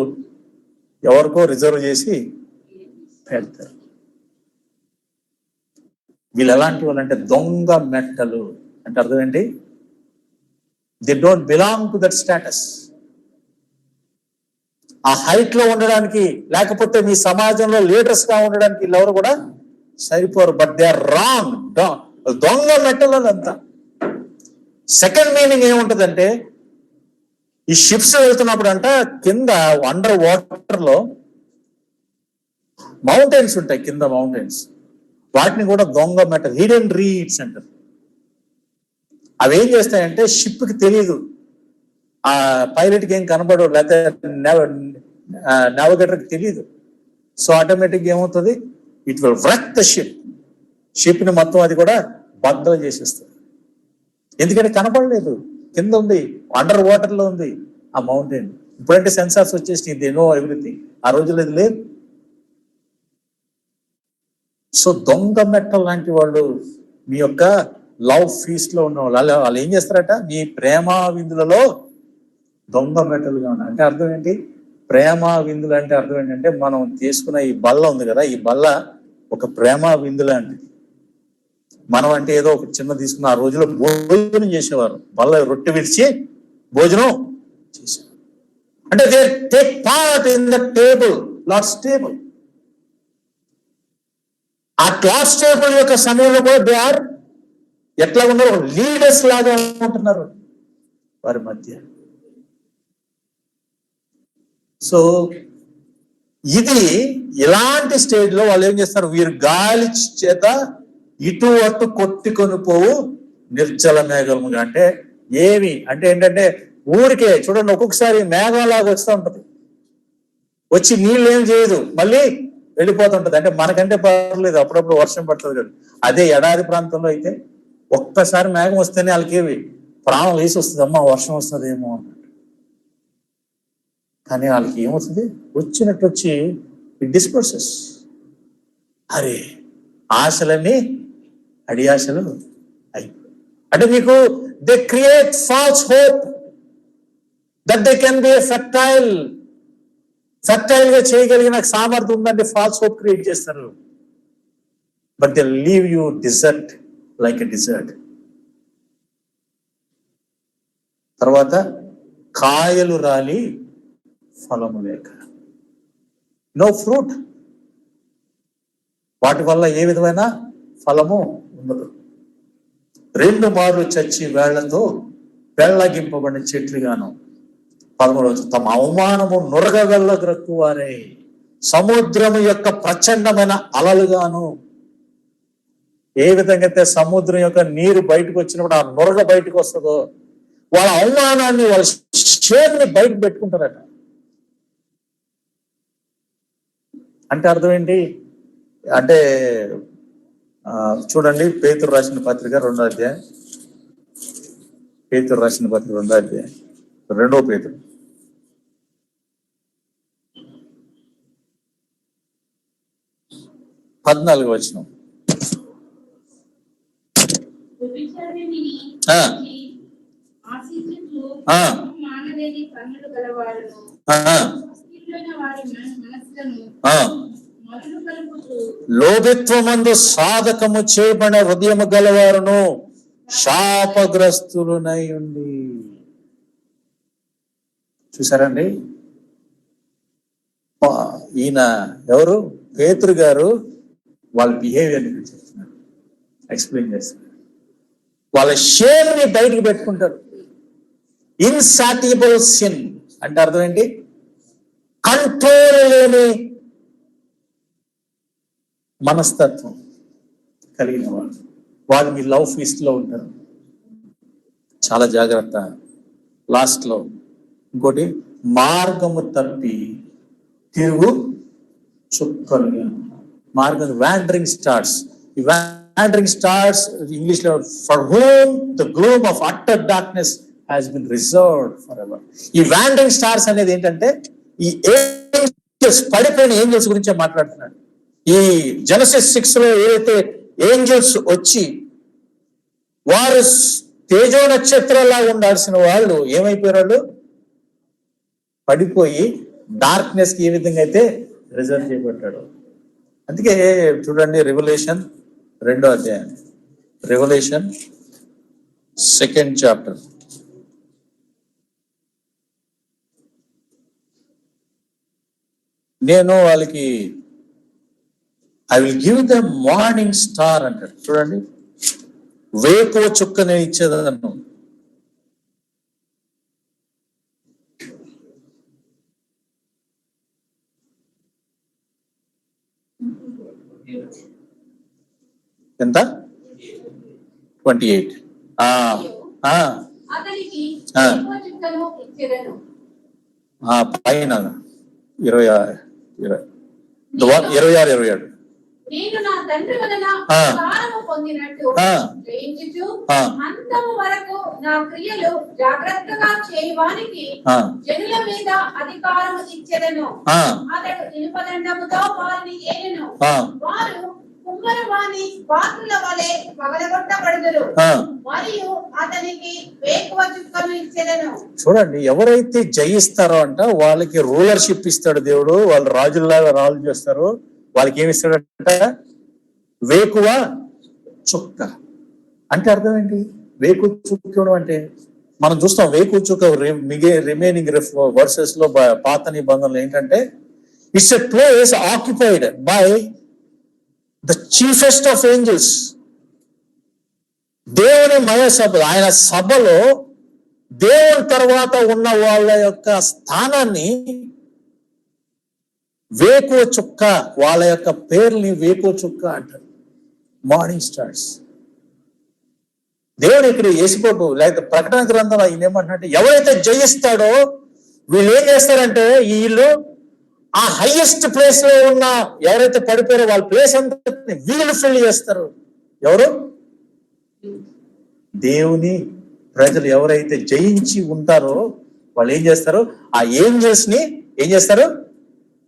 ఎవరికో రిజర్వ్ చేసి పెడతారు. వీళ్ళు ఎలాంటి వాళ్ళు అంటే దొంగ మెట్టలు అంటే అర్థం ఏంటి? They don't belong to that status. ఆ హైట్ లో ఉండడానికి, లేకపోతే మీ సమాజంలో లీడర్స్ గా ఉండడానికి వీళ్ళెవరు కూడా సరిపోరు. But they are wrong. దొంగ మెట్టలు అంతా. సెకండ్ మీనింగ్ ఏముంటదంటే, ఈ షిప్స్ వెళ్తున్నప్పుడు అంట కింద అండర్ వాటర్ లో మౌంటైన్స్ ఉంటాయి, కింద మౌంటైన్స్, వాటిని కూడా దొంగ మెట్టలు, హిడెన్ రీడ్స్ అంటారు. అవి ఏం చేస్తాయంటే షిప్ కి తెలియదు, ఆ పైలట్కి ఏం కనబడవు, లేకపోతే నావిగేటర్కి తెలియదు. సో ఆటోమేటిక్గా ఏమవుతుంది? ఇట్ విల్ వ్రక్ ద షిప్ ని మొత్తం అది కూడా బద్దలు చేసేస్తుంది. ఎందుకంటే కనపడలేదు, కింద ఉంది, అండర్ వాటర్ లో ఉంది ఆ మౌంటైన్. ఇప్పుడంటే సెన్సార్స్ వచ్చేసి దే నో ఎవ్రీథింగ్. ఆ రోజుల్లో ఇది లేదు. సో దొంగ మెట్టలు లాంటి వాళ్ళు మీ యొక్క లవ్ ఫీస్ట్ లో ఉన్న వాళ్ళు ఏం చేస్తారట? మీ ప్రేమ విందులలో దొంగ మెట్టలుగా ఉన్నాయి. అంటే అర్థం ఏంటి? ప్రేమ విందులు అంటే అర్థం ఏంటంటే, మనం తీసుకున్న ఈ బల్ల ఉంది కదా, ఈ బల్ల ఒక ప్రేమ విందు లాంటిది. మనం అంటే ఏదో ఒక చిన్న తీసుకున్న, ఆ రోజుల్లో భోజనం చేసేవారు, బల్ల రొట్టె విడిచి భోజనం చేసేవారు. అంటే they take part in the table, Lord's table. ఆ లార్డ్స్ టేబుల్ యొక్క సమయంలో కూడా దే ఆర్ ఎట్లా ఉన్నారు? లీడర్స్ లాగా ఉంటున్నారు వారి మధ్య. సో ఇది ఇలాంటి స్టేజ్ లో వాళ్ళు ఏం చేస్తారు? వీరు గాలి చేత ఇటు అటు కొట్టుకొని పోవు నిర్జల మేఘముగా. అంటే ఏమి అంటే ఏంటంటే, ఊరికే చూడండి, ఒక్కొక్కసారి మేఘం లాగా వస్తూ ఉంటది, వచ్చి నీళ్ళు ఏం చేయదు, మళ్ళీ వెళ్ళిపోతుంటది. అంటే మనకంటే పర్లేదు, అప్పుడప్పుడు వర్షం పడుతుంది కదా. అదే ఎడారి ప్రాంతంలో అయితే ఒక్కసారి మేఘం వస్తేనే వాళ్ళకి ప్రాణం వేసి వస్తుంది, అమ్మ వర్షం వస్తుందేమో అన్నట్టు. కానీ వాళ్ళకి ఏమవుతుంది? వచ్చినట్టు వచ్చి ఇట్ డిస్పర్సెస్. అరే ఆశలన్నీ అడియాశలు అయిపోయి. అంటే మీకు they create false hope that they can be fertile గా చేయగలిగిన సామర్థ్యం ఉందంటే ఫాల్స్ హోప్ క్రియేట్ చేస్తారు. But they leave you desert like a desert. తర్వాత కాయలు రాలి ఫలము లేక, నో ఫ్రూట్. వాటి వల్ల ఏ విధమైన ఫలము ఉండదు. 2 మార్లు చచ్చి వేళ్లతో పెళ్లగింపబడిన చెట్లుగాను. 13వ తమ అవమానము నురగగల్ల గ్రక్కువారే, సముద్రము యొక్క ప్రచండమైన అలలుగాను. ఏ విధంగా అయితే సముద్రం యొక్క నీరు బయటకు వచ్చినప్పుడు ఆ నురగ బయటకు వస్తుందో, వాళ్ళ అవమానాన్ని, వాళ్ళ షేర్ ని బయట పెట్టుకుంటారట. అంటే అర్థం ఏంటి అంటే చూడండి, పేతురు రాసిన పత్రిక 2వ అధ్యాయం, పేతురు రాసిన పత్రిక 2వ అధ్యాయం 2వ పేతురు 14వ వచనం. లోభిత్వమందు సాధకము చేయబడిన హృదయము గలవారును శాపగ్రస్తులునై ఉండి. చూసారండి, ఈయన ఎవరు, పేతురు గారు వాళ్ళ బిహేవియర్ చెప్తున్నారు, ఎక్స్ప్లెయిన్ చేస్తున్నారు. వాళ్ళ షేర్ ని బయటకు పెట్టుకుంటారు. ఇన్సాటియబుల్ సిన్ అంటే అర్థం ఏంటి? కంట్రోల్ లేని మనస్తత్వం కలిగిన వాళ్ళు మీ లవ్ ఫీస్ట్ లో ఉంటారు. చాలా జాగ్రత్త. లాస్ట్ లో ఇంకోటి, మార్గము తప్పి తిరుగు చుక్కలుగా. మార్గం వ్యాండరింగ్ స్టార్స్. ఈ వ్యాండరింగ్ స్టార్స్ ఇంగ్లీష్ లో for whom the gloom of utter darkness has been reserved for ever. ఈ వ్యాండరింగ్ స్టార్స్ అనేది ఏంటంటే ఈ ఏంజల్స్, పడిపోయిన ఏంజల్స్ గురించే మాట్లాడుతున్నాడు. ఈ జెనసిస్ 6 లో ఏదైతే ఏంజల్స్ వచ్చి వారు తేజో నక్షత్రాలా ఉండాల్సిన వాళ్ళు ఏమైపోయారు? వాళ్ళు పడిపోయి డార్క్నెస్ కి ఏ విధంగా అయితే రిజర్వ్ చేయబడ్డాడు. అందుకే చూడండి, రెవల్యూషన్ 2వ అధ్యాయం, రెవల్యూషన్ 2nd చాప్టర్. నేను వాళ్ళకి I will give the morning star అంటాడు. చూడండి, వేకువ చుక్క నేను ఇచ్చేదన్ను. ఎంత? 28. పైన 26-27. నేను నా తండ్రి వలన కారము పొందినట్టు గ్రహించుచు అంతము వరకు నా క్రియలు జాగ్రత్తగా చేయవానికి జనుల మీద అధికారము ఇచ్చెదను. అతడు ఇనుపదండముతో వారిని ఏలెను. వారు కుమ్మరివాని పాత్రల వలె పగలగొట్టబడుదురు మరియు అతనికి వేకువ చుక్కను ఇచ్చెదను. చూడండి, ఎవరైతే జయిస్తారో అంట వాళ్ళకి రూలర్షిప్ ఇస్తాడు దేవుడు. వాళ్ళు రాజుల్లాగా రాజు చేస్తారు. వాళ్ళకి ఏమి ఇస్తాడంట? వేకువ చుక్క. అంటే అర్థం ఏంటి? వేకువ చుక్క అంటే మనం చూస్తాం. వేకువ చుక్క రిమైనింగ్ వర్సెస్ లో పాత నిబంధనలు ఏంటంటే, it's a place occupied by the chiefest of angels. దేవుని మయసభ, ఆయన సభలో దేవుని తర్వాత ఉన్న వాళ్ళ యొక్క స్థానాన్ని వేకువ చుక్క, వాళ్ళ యొక్క పేర్లని వేకువ చుక్క అంటారు, మార్నింగ్ స్టార్స్. దేవుడు ఇక్కడ యేసుప్రభు లేకపోతే ప్రకటన గ్రంథంలో ఆయన ఏమంటున్నట్టు, ఎవరైతే జయిస్తాడో వీళ్ళు ఏం చేస్తారంటే, వీళ్ళు ఆ హైయెస్ట్ ప్లేస్ లో ఉన్న ఎవరైతే పడిపోయారో వాళ్ళ ప్లేస్ అంతా వీళ్ళు ఫిల్ చేస్తారు. ఎవరు? దేవుని ప్రజలు ఎవరైతే జయించి ఉంటారో వాళ్ళు ఏం చేస్తారు? ఆ ఏంజల్స్ ని ఏం చేస్తారు?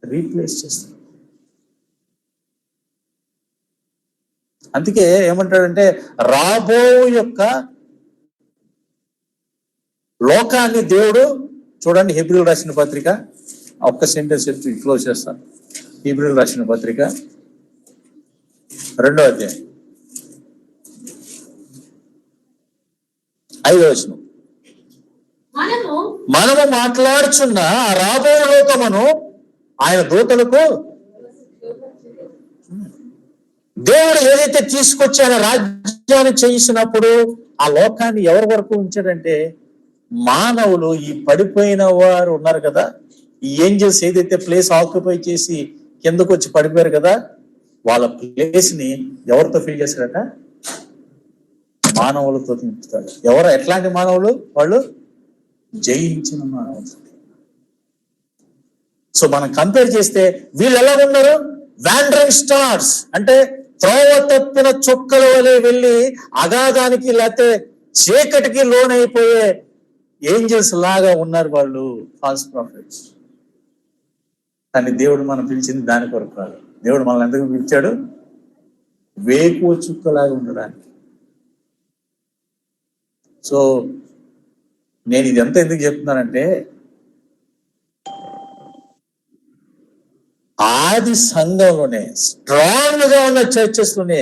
రీప్లేస్ చేస్తారు. అందుకే ఏమంటాడంటే, రాబో యొక్క లోకాన్ని దేవుడు, చూడండి హెబ్రీయులు రాసిన పత్రిక, ఒక్క సెంటెన్స్ చెప్పి క్లోజ్ చేస్తాను. హెబ్రీయులు రాసిన పత్రిక 2వ అధ్యాయం 5వ వచనం. మనము మాట్లాడుచున్న రాబో లోకమును ఆయన దూతలకు దేవుడు ఏదైతే తీసుకొచ్చి ఆయన రాజ్యాన్ని చేసినప్పుడు ఆ లోకాన్ని ఎవరి వరకు ఉంచాడంటే, మానవులు, ఈ పడిపోయిన వారు ఉన్నారు కదా, ఈ ఏంజల్స్ ఏదైతే ప్లేస్ ఆక్యుపై చేసి కిందకు వచ్చి పడిపోయారు కదా, వాళ్ళ ప్లేస్ ని ఎవరితో ఫిల్ చేశాడట? మానవులతో నింపుతాడు. ఎవరు? ఎట్లాంటి మానవులు వాళ్ళు? జయించిన మానవుడు. సో మనం కంపేర్ చేస్తే వీళ్ళు ఎలా ఉన్నారు? వాండరింగ్ స్టార్స్, అంటే త్రోవ తప్పిన చుక్కల వలె వెళ్ళి అగాధానికి లేకపోతే చీకటికి లోనైపోయే ఏంజల్స్ లాగా ఉన్నారు వాళ్ళు, ఫాల్స్ ప్రాఫిట్స్. కానీ దేవుడు మనం పిలిచింది దాని కొరకు కాదు. దేవుడు మనల్ని ఎందుకు పిలిచాడు? వేకువ చుక్కలాగా ఉండడానికి. సో నేను ఇది ఎంత ఎందుకు చెప్తున్నానంటే, ఆది సంఘంలోనే స్ట్రాంగ్ గా ఉన్న చర్చెస్ లోనే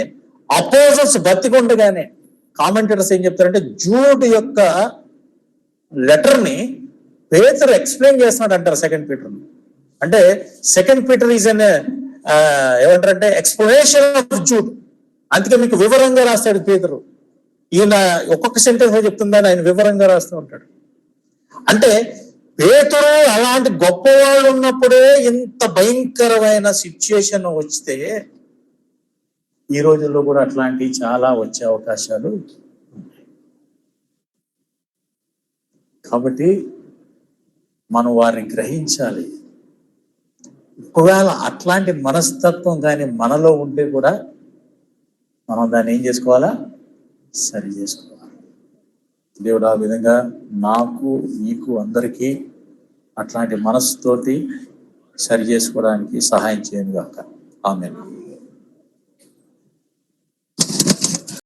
అపోజల్స్ బతికుండగానే కామెంటేటర్స్ ఏం చెప్తారంటే, జూడ్ యొక్క లెటర్ ని పేతురు ఎక్స్ప్లెయిన్ చేస్తున్నాడు అంటారు సెకండ్ పీటర్. అంటే సెకండ్ పీటర్ ఈజ్ అన్ ఏమంటారంటే ఎక్స్ప్లెనేషన్ ఆఫ్ జూడ్. అందుకే మీకు వివరంగా రాస్తాడు పేతురు. ఈయన ఒక్కొక్క సెంటెన్స్ చెప్తుందని ఆయన వివరంగా రాస్తూ ఉంటాడు. అంటే పేతురు అలాంటి గొప్పవాళ్ళు ఉన్నప్పుడే ఇంత భయంకరమైన సిచ్యుయేషన్ వస్తే ఈ రోజుల్లో కూడా అట్లాంటివి చాలా వచ్చే అవకాశాలు ఉన్నాయి. కాబట్టి మనం వారిని గ్రహించాలి. ఒకవేళ అట్లాంటి మనస్తత్వం కానీ మనలో ఉంటే కూడా మనం దాన్ని ఏం చేసుకోవాలా? సరి చేసుకోవాలి. దేవుడు ఆ విధంగా నాకు, మీకు, అందరికీ అట్లాంటి మనసుతోటి సరి చేసుకోవడానికి సహాయం చేయను గాక. ఆమేన్.